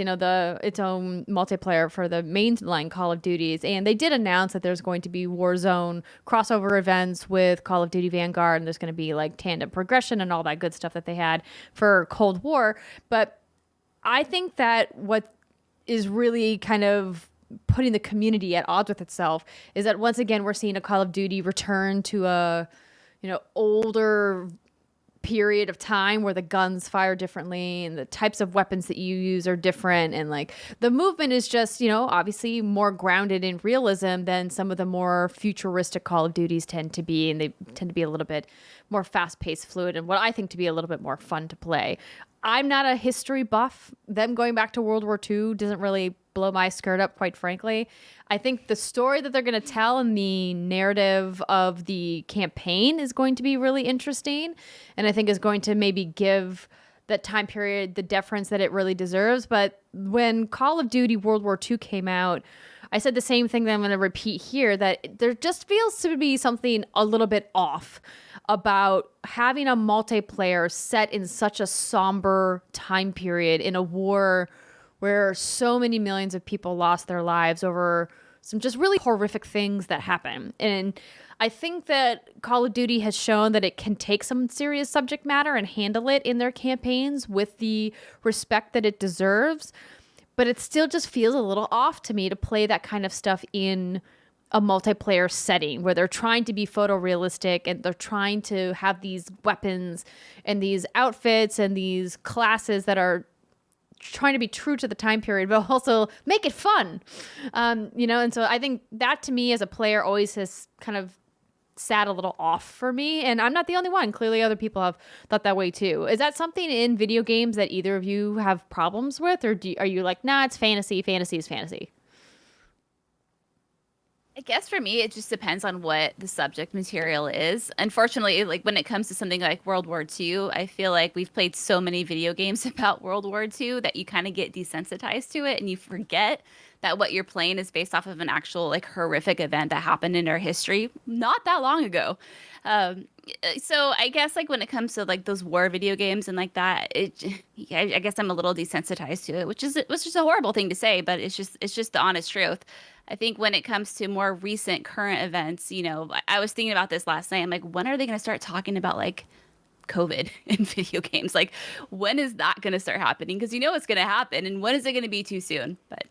its own multiplayer for the mainline Call of Duties. And they did announce that there's going to be Warzone crossover events with Call of Duty Vanguard, and there's going to be like tandem progression and all that good stuff that they had for Cold War. But I think that what is really kind of putting the community at odds with itself is that once again we're seeing a Call of Duty return to a older period of time where the guns fire differently and the types of weapons that you use are different, and like the movement is just obviously more grounded in realism than some of the more futuristic Call of Duties tend to be, and they tend to be a little bit more fast-paced, fluid, and what I think to be a little bit more fun to play. I'm not a history buff. Them going back to World War II doesn't really blow my skirt up, quite frankly. I think the story that they're going to tell and the narrative of the campaign is going to be really interesting, and I think is going to maybe give that time period the deference that it really deserves. But when Call of Duty World War II came out, I said the same thing that I'm going to repeat here, that there just feels to be something a little bit off about having a multiplayer set in such a somber time period in a war where so many millions of people lost their lives over some just really horrific things that happen. And I think that Call of Duty has shown that it can take some serious subject matter and handle it in their campaigns with the respect that it deserves. But it still just feels a little off to me to play that kind of stuff in a multiplayer setting where they're trying to be photorealistic and they're trying to have these weapons and these outfits and these classes that are trying to be true to the time period, but also make it fun. And so I think that to me as a player always has kind of sat a little off for me, and I'm not the only one. Clearly other people have thought that way too. Is that something in video games that either of you have problems with, or are you like, nah, it's fantasy is fantasy? I guess for me, it just depends on what the subject material is. Unfortunately, like when it comes to something like World War II, I feel like we've played so many video games about World War II that you kind of get desensitized to it and you forget that what you're playing is based off of an actual like horrific event that happened in our history not that long ago. So I guess like when it comes to like those war video games and like that, I guess I'm a little desensitized to it, which is a horrible thing to say, but it's just the honest truth. I think when it comes to more recent current events, I was thinking about this last night. I'm like, when are they going to start talking about like COVID in video games? Like, when is that going to start happening? Because it's going to happen, and when is it going to be too soon? But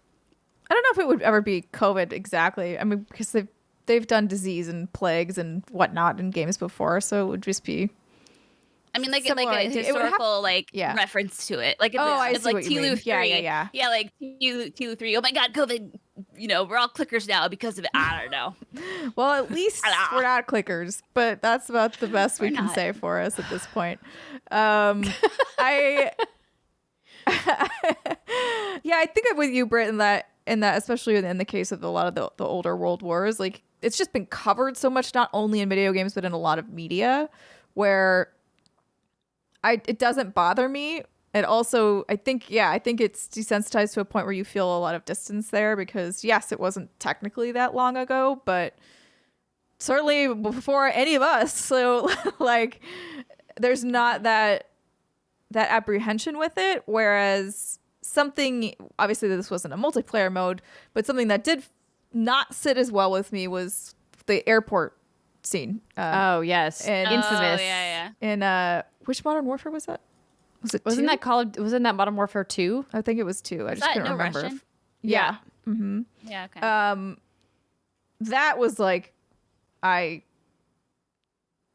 I don't know if it would ever be COVID exactly. I mean, because they've done disease and plagues and whatnot in games before, so it would just be. I mean, like a historical reference to it. Like it's like TLU 3. Yeah. Yeah, like TLU 3. Oh my God, COVID. We're all clickers now because of it. I don't know. Well, at least we're not clickers, but that's about the best we can say for us at this point. I think I'm with you, Britt, in that especially in the case of a lot of the older world wars, like it's just been covered so much, not only in video games but in a lot of media, where it doesn't bother me. And also, I think it's desensitized to a point where you feel a lot of distance there because, yes, it wasn't technically that long ago, but certainly before any of us. So, like, there's not that apprehension with it. Whereas something, obviously this wasn't a multiplayer mode, but something that did not sit as well with me was the airport scene. Oh, yes. Infamous. Oh, yeah. In, which Modern Warfare was that? Wasn't that Modern Warfare 2? I think it was 2. I just couldn't remember. Russian? Yeah. Mm-hmm. Yeah, okay. That was like, I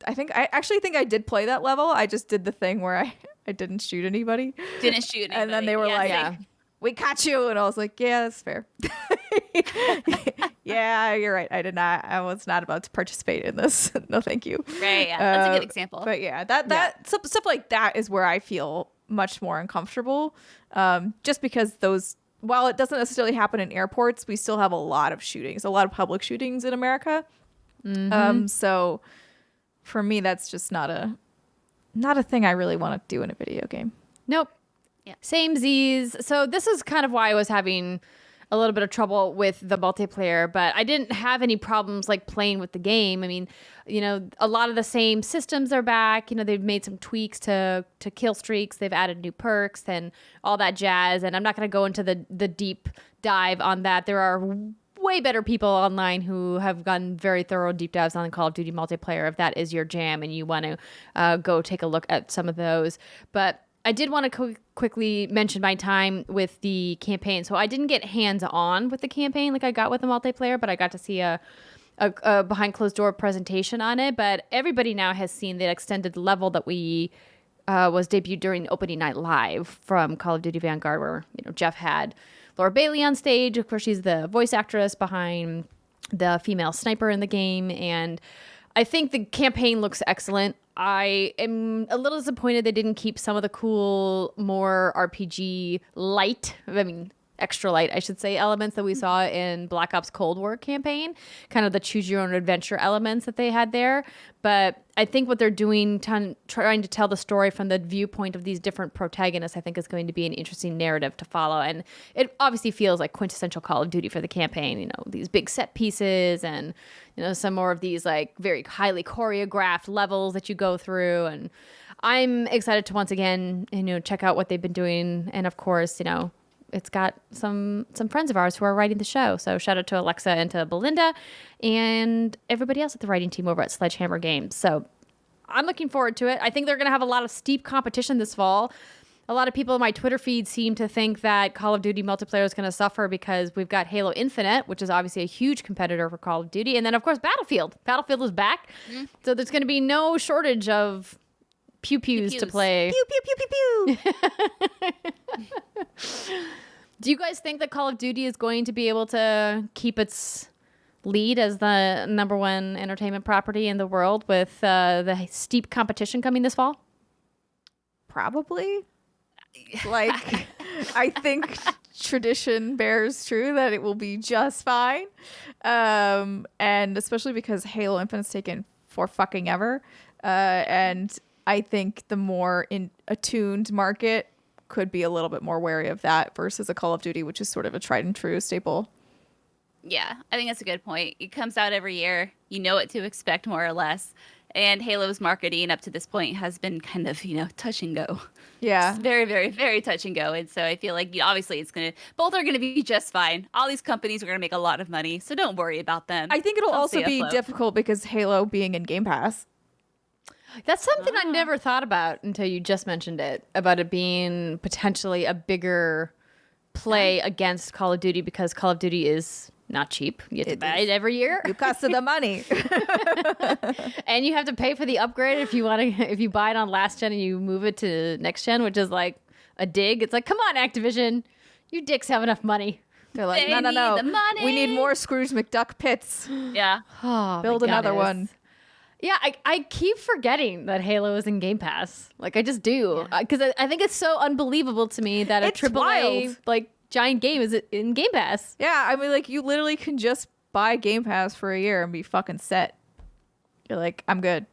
actually think I did play that level. I just did the thing where I didn't shoot anybody. And then they were we caught you. And I was like, yeah, that's fair. Yeah, you're right. I was not about to participate in this. No, thank you. Right, yeah. That's a good example. But yeah, stuff like that is where I feel much more uncomfortable. Just because while it doesn't necessarily happen in airports, we still have a lot of shootings, a lot of public shootings in America. Mm-hmm. So for me, that's just not a thing I really want to do in a video game. Nope. Yeah. Same Z's. So this is kind of why I was having a little bit of trouble with the multiplayer, but I didn't have any problems like playing with the game. I mean, a lot of the same systems are back. They've made some tweaks to kill streaks. They've added new perks and all that jazz. And I'm not going to go into the deep dive on that. There are way better people online who have gotten very thorough deep dives on the Call of Duty multiplayer if that is your jam and you want to go take a look at some of those. But I did want to quickly mention my time with the campaign. So I didn't get hands-on with the campaign like I got with the multiplayer, but I got to see a behind closed door presentation on it. But everybody now has seen the extended level that was debuted during opening night live from Call of Duty Vanguard, where Jeff had Laura Bailey on stage. Of course, she's the voice actress behind the female sniper in the game, and I think the campaign looks excellent. I am a little disappointed they didn't keep some of the cool, more RPG light. I mean, extra light, I should say, elements that we saw in Black Ops Cold War campaign, kind of the choose your own adventure elements that they had there. But I think what they're doing, trying to tell the story from the viewpoint of these different protagonists, I think is going to be an interesting narrative to follow. And it obviously feels like quintessential Call of Duty for the campaign, you know, these big set pieces and, you know, some more of these like very highly choreographed levels that you go through. And I'm excited to once again, you know, check out what they've been doing. And of course, you know, it's got some friends of ours who are writing the show. So shout out to Alexa and to Belinda and everybody else at the writing team over at Sledgehammer Games. So I'm looking forward to it. I think they're going to have a lot of steep competition this fall. A lot of people in my Twitter feed seem to think that Call of Duty multiplayer is going to suffer because we've got Halo Infinite, which is obviously a huge competitor for Call of Duty. And then, of course, Battlefield. Battlefield is back. Mm-hmm. So there's going to be no shortage of pew-pews to play. Pew, pew, pew, pew, pew. Do you guys think that Call of Duty is going to be able to keep its lead as the number one entertainment property in the world with the steep competition coming this fall? Probably. Like, I think tradition bears true that it will be just fine. And especially because Halo Infinite's taken for fucking ever. And I think the more attuned market could be a little bit more wary of that versus a Call of Duty, which is sort of a tried and true staple. Yeah, I think that's a good point. It comes out every year. You know what to expect more or less. And Halo's marketing up to this point has been kind of, you know, touch and go. Yeah. It's very, very, very touch and go. And so I feel like obviously both are going to be just fine. All these companies are going to make a lot of money. So don't worry about them. I think it'll also be difficult because Halo being in Game Pass. That's something I never thought about until you just mentioned it, about it being potentially a bigger play against Call of Duty because Call of Duty is not cheap. You have to buy it every year. You cost the money. And you have to pay for the upgrade if you buy it on last gen and you move it to next gen, which is like a dig. It's like, come on, Activision. You dicks have enough money. They're like, They need no. the money. We need more Scrooge McDuck pits. Yeah. Oh, Build another one. Yeah, I keep forgetting that Halo is in Game Pass. Like, I just do. Because I think it's so unbelievable to me that It's a AAA, wild. like, giant game is in Game Pass. Yeah, I mean, like, you literally can just buy Game Pass for a year and be fucking set. You're like, I'm good.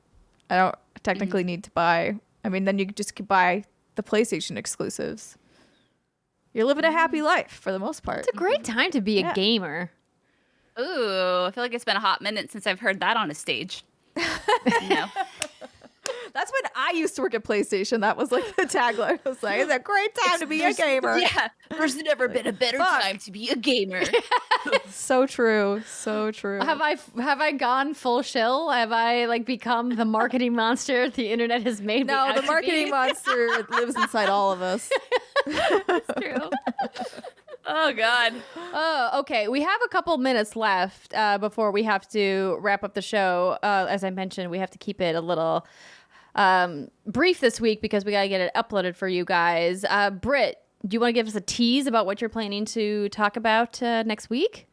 I don't technically need to buy. I mean, then you just could buy the PlayStation exclusives. You're living a happy life for the most part. It's a great time to be a gamer. Ooh, I feel like it's been a hot minute since I've heard that on a stage. No. That's when I used to work at PlayStation. That was like the tagline. I was like, it's a great time to be a gamer. Yeah. There's never been a better time to be a gamer. So true. So true. Have I gone full shill? Have I like become the marketing monster the internet has made me No, out the to marketing be? monster lives inside all of us. That's true. Oh, God. Oh, okay. We have a couple minutes left before we have to wrap up the show. As I mentioned, we have to keep it a little brief this week because we got to get it uploaded for you guys. Britt, do you want to give us a tease about what you're planning to talk about next week?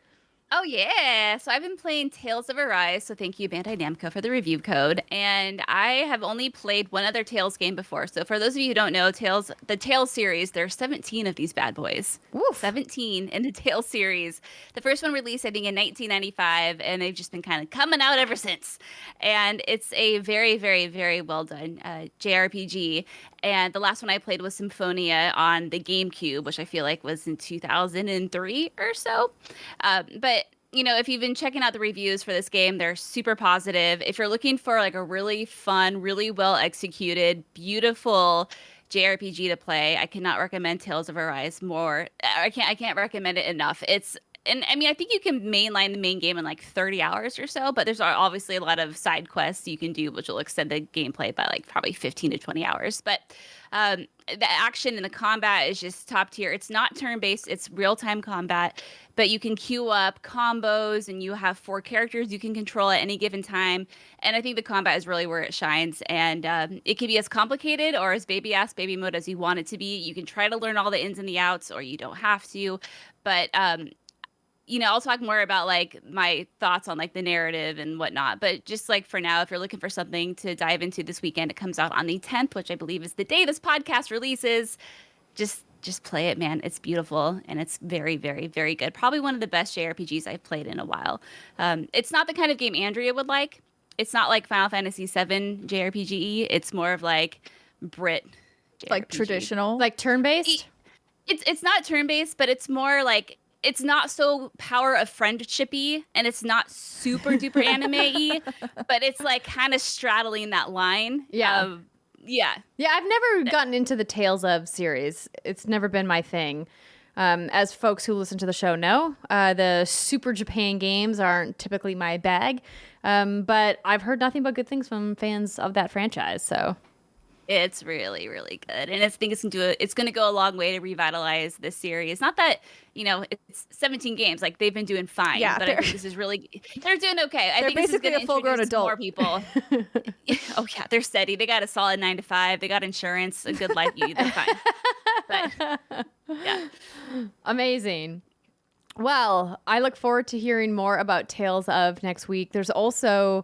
Oh, yeah. So I've been playing Tales of Arise, so thank you, Bandai Namco, for the review code. And I have only played one other Tales game before. So for those of you who don't know, the Tales series, there are 17 of these bad boys. Oof. 17 in the Tales series. The first one released, I think, in 1995, and they've just been kind of coming out ever since. And it's a very, very, very well done JRPG. And the last one I played was Symphonia on the GameCube, which I feel like was in 2003 or so. But, you know, if you've been checking out the reviews for this game, they're super positive. If you're looking for like a really fun, really well executed, beautiful JRPG to play, I cannot recommend Tales of Arise more. I can't recommend it enough. And I mean, I think you can mainline the main game in like 30 hours or so, but there's obviously a lot of side quests you can do, which will extend the gameplay by like probably 15 to 20 hours. But the action and the combat is just top tier. It's not turn-based, it's real-time combat, but you can queue up combos and you have 4 characters you can control at any given time. And I think the combat is really where it shines. And it can be as complicated or as baby-ass baby mode as you want it to be. You can try to learn all the ins and the outs, or you don't have to. But you know, I'll talk more about like my thoughts on like the narrative and whatnot. But just like for now, if you're looking for something to dive into this weekend, it comes out on the 10th, which I believe is the day this podcast releases. Just just play it, man. It's beautiful and it's very, very, very good. Probably one of the best JRPGs I've played in a while. It's not the kind of game Andrea would like. It's not like Final Fantasy VII JRPG. It's more of like Britt JRPG. Like traditional, like turn-based. It's not turn-based, but it's more like, it's not so power of friendshipy, and it's not super duper anime-y, but it's like kind of straddling that line. Yeah. Yeah. Yeah, I've never gotten into the Tales of series. It's never been my thing. As folks who listen to the show know, the Super Japan games aren't typically my bag. But I've heard nothing but good things from fans of that franchise, so... It's really, really good. And I think it's going to go a long way to revitalize this series. Not that, it's 17 games. Like, they've been doing fine. Yeah, but I think this is really... They're doing okay. I they're think basically this is a full-grown adult. More people. Oh, yeah. They're steady. They got a solid 9 to 5. They got insurance, a good life. They're fine. But, yeah. Amazing. Well, I look forward to hearing more about Tales of next week. There's also...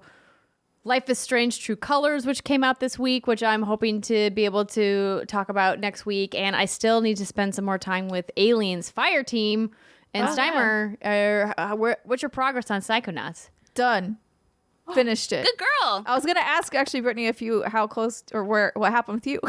Life is Strange True Colors, which came out this week, which I'm hoping to be able to talk about next week. And I still need to spend some more time with Aliens Fire Team and Steimer. What's your progress on Psychonauts? Done. Finished it. Good girl. I was gonna ask actually, Brittany, how close or what happened with you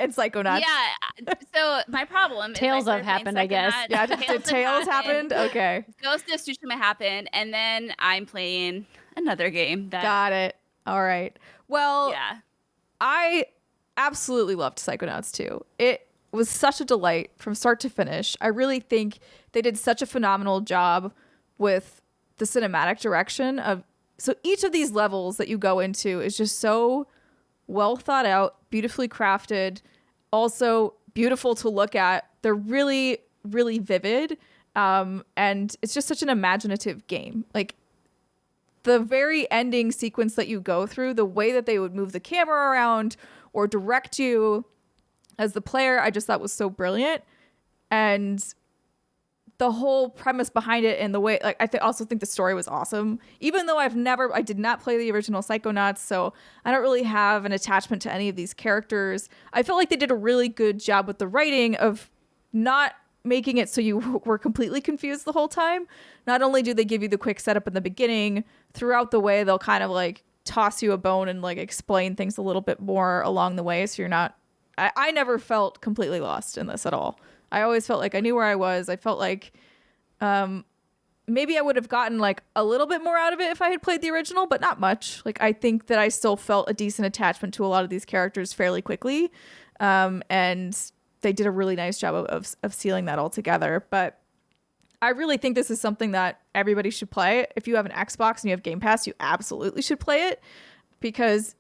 in Psychonauts. Yeah. So my problem is Tales of happened, I guess. Yeah, did Tales happened? Okay. Ghost of Tsushima happened, and then I'm playing another game. Got it. All right. Well, yeah. I absolutely loved Psychonauts too. It was such a delight from start to finish. I really think they did such a phenomenal job with the cinematic direction of. So each of these levels that you go into is just so well thought out, beautifully crafted, also beautiful to look at. They're really, really vivid. And it's just such an imaginative game. Like the very ending sequence that you go through, the way that they would move the camera around or direct you as the player, I just thought was so brilliant. And the whole premise behind it and the way, like, also think the story was awesome. Even though I did not play the original Psychonauts, so I don't really have an attachment to any of these characters. I felt like they did a really good job with the writing of not making it so you were completely confused the whole time. Not only do they give you the quick setup in the beginning, throughout the way they'll kind of like toss you a bone and like explain things a little bit more along the way, so you're not. I never felt completely lost in this at all. I always felt like I knew where I was. I felt like maybe I would have gotten like a little bit more out of it if I had played the original, but not much. Like, I think that I still felt a decent attachment to a lot of these characters fairly quickly. And they did a really nice job of sealing that all together. But I really think this is something that everybody should play. If you have an Xbox and you have Game Pass, you absolutely should play it, because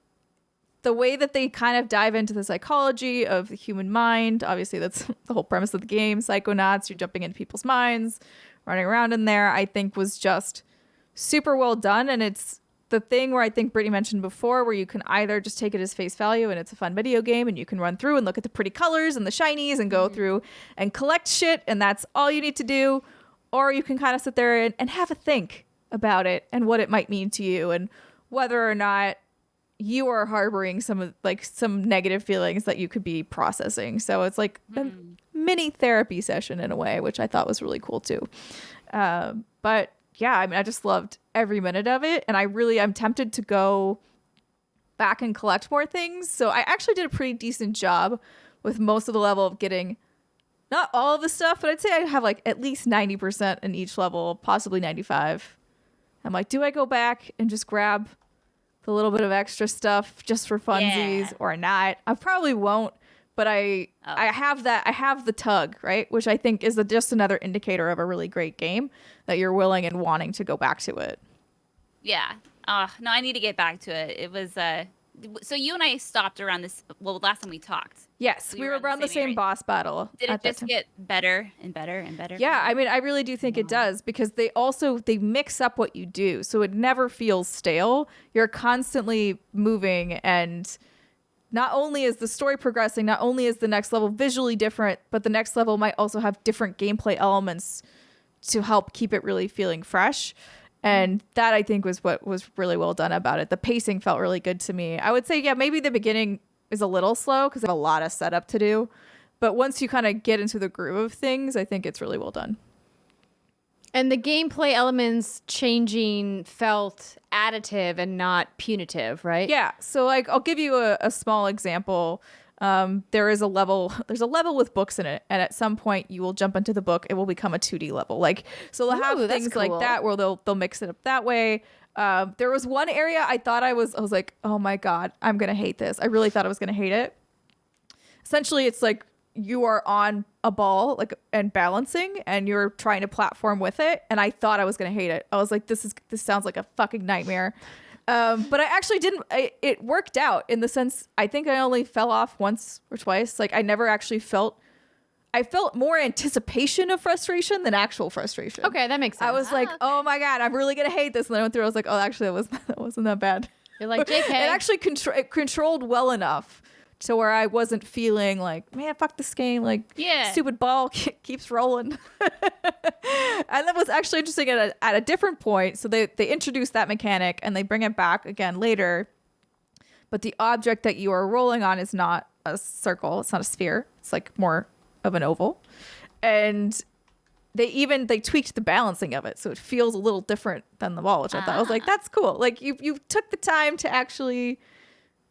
the way that they kind of dive into the psychology of the human mind, obviously that's the whole premise of the game, Psychonauts, you're jumping into people's minds, running around in there, I think was just super well done. And it's the thing where I think Brittany mentioned before, where you can either just take it as face value and it's a fun video game and you can run through and look at the pretty colors and the shinies and go through and collect shit and that's all you need to do. Or you can kind of sit there and have a think about it and what it might mean to you and whether or not you are harboring some negative feelings that you could be processing. So it's like a mini therapy session in a way, which I thought was really cool too. But yeah, I mean, I just loved every minute of it. And I'm tempted to go back and collect more things. So I actually did a pretty decent job with most of the level of getting not all of the stuff, but I'd say I have like at least 90% in each level, possibly 95. I'm like, do I go back and just grab the little bit of extra stuff just for funsies or not? I probably won't, but I have the tug, right? Which I think is just another indicator of a really great game, that you're willing and wanting to go back to it. Yeah. No, I need to get back to it. It was, so you and I stopped around this, last time we talked. Yes, we were around the same boss battle. Did it just get better and better and better? Yeah, I mean, I really do think it does, because they mix up what you do, so it never feels stale. You're constantly moving, and not only is the story progressing, not only is the next level visually different, but the next level might also have different gameplay elements to help keep it really feeling fresh. And that, I think, was what was really well done about it. The pacing felt really good to me. I would say, yeah, maybe the beginning is a little slow because they have a lot of setup to do. But once you kind of get into the groove of things, I think it's really well done. And the gameplay elements changing felt additive and not punitive, right? Yeah. So like, I'll give you a small example. There's a level with books in it, and at some point you will jump into the book. It will become a 2D level. Like, so they'll have things cool. like that where they'll mix it up that way. There was one area I was like, oh my God, I'm going to hate this. I really thought I was going to hate it. Essentially, it's like you are on a ball and balancing, and you're trying to platform with it. And I thought I was going to hate it. I was like, this sounds like a fucking nightmare. But I actually didn't. It worked out in the sense, I think I only fell off once or twice. Like, I never actually felt. I felt more anticipation of frustration than actual frustration. Okay, that makes sense. I was like, oh my God, I'm really gonna hate this. And then I went through. I was like, oh, actually, that wasn't that bad. You're like, JK. It actually controlled well enough to where I wasn't feeling like, man, fuck this game. Like, stupid ball keeps rolling. And that was actually interesting at a different point. So they introduced that mechanic and they bring it back again later. But the object that you are rolling on is not a circle. It's not a sphere. It's like more of an oval. And they tweaked the balancing of it. So it feels a little different than the ball, which I thought, I was like, that's cool. Like, you took the time to actually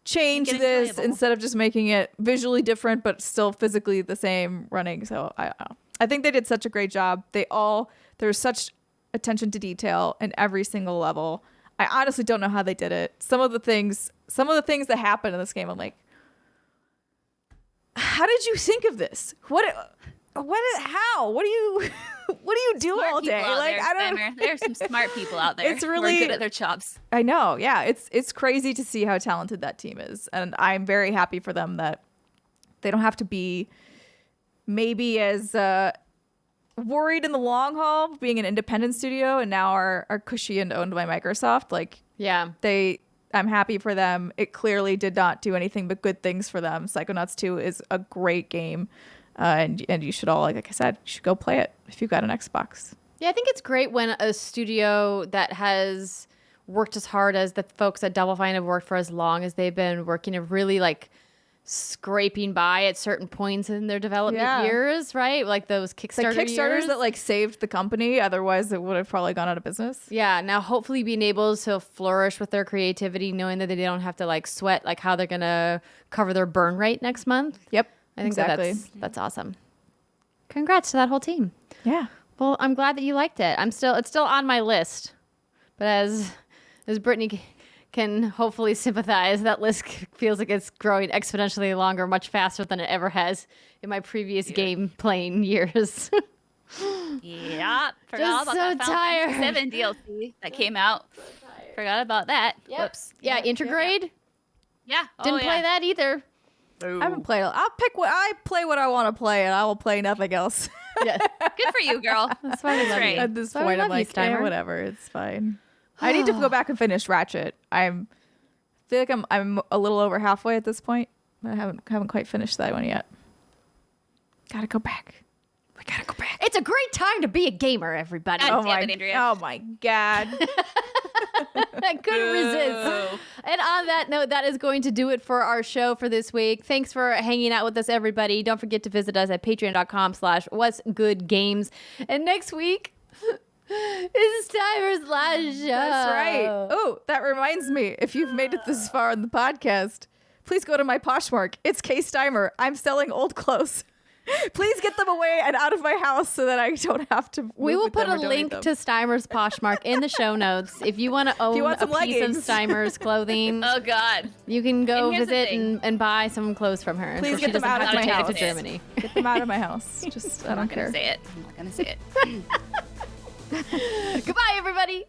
change this playable, instead of just making it visually different but still physically the same running. So I think they did such a great job. There's such attention to detail in every single level. I honestly don't know how they did it. Some of the things that happen in this game, I'm like, how did you think of this? How? What do you do smart all day? Like, I don't know. There's some smart people out there. It's really good at their jobs. I know. Yeah. It's crazy to see how talented that team is. And I'm very happy for them that they don't have to be maybe as worried in the long haul being an independent studio and now are cushy and owned by Microsoft. Like, yeah, I'm happy for them. It clearly did not do anything but good things for them. Psychonauts 2 is a great game. And you should all, like I said, you should go play it if you've got an Xbox. Yeah, I think it's great when a studio that has worked as hard as the folks at Double Fine have worked for as long as they've been working and really like scraping by at certain points in their development years, right? Like those Kickstarters years that like saved the company. Otherwise, it would have probably gone out of business. Yeah. Now, hopefully being able to flourish with their creativity, knowing that they don't have to like sweat like how they're going to cover their burn rate next month. Yep. I think that's awesome. Congrats to that whole team. Yeah. Well, I'm glad that you liked it. It's still on my list. But as Brittany can hopefully sympathize, that list feels like it's growing exponentially longer, much faster than it ever has in my previous game playing years. Yeah. Forgot Just about so that tired. Final Fantasy VII DLC that came out. Forgot about that. Yep. Whoops. Yeah, Intergrade. Yeah. Didn't play that either. I haven't played it. I play what I want to play, and I will play nothing else. Yeah. Good for you, girl. That's why I love you. At this point, I'm like, whatever. It's fine. I need to go back and finish Ratchet. I feel like I'm a little over halfway at this point. I haven't quite finished that one yet. Gotta go back. We gotta go back. It's a great time to be a gamer, everybody. God damn it, Andrea. Oh my God. I couldn't resist. And on that note, that is going to do it for our show for this week. Thanks for hanging out with us, everybody. Don't forget to visit us at patreon.com/what'sgoodgames. And next week is Steimer's last show. That's right. Oh, that reminds me. If you've made it this far in the podcast, please go to my Poshmark. It's K Steimer. I'm selling old clothes. Please get them away and out of my house so that I don't have to. We will put a link to Steimer's Poshmark in the show notes. If you want to own a piece of Steimer's clothing, oh God, you can go visit and buy some clothes from her. Please get them out of my house. To Germany. Get them out of my house. Just I don't care. I'm not gonna say it. Goodbye, everybody.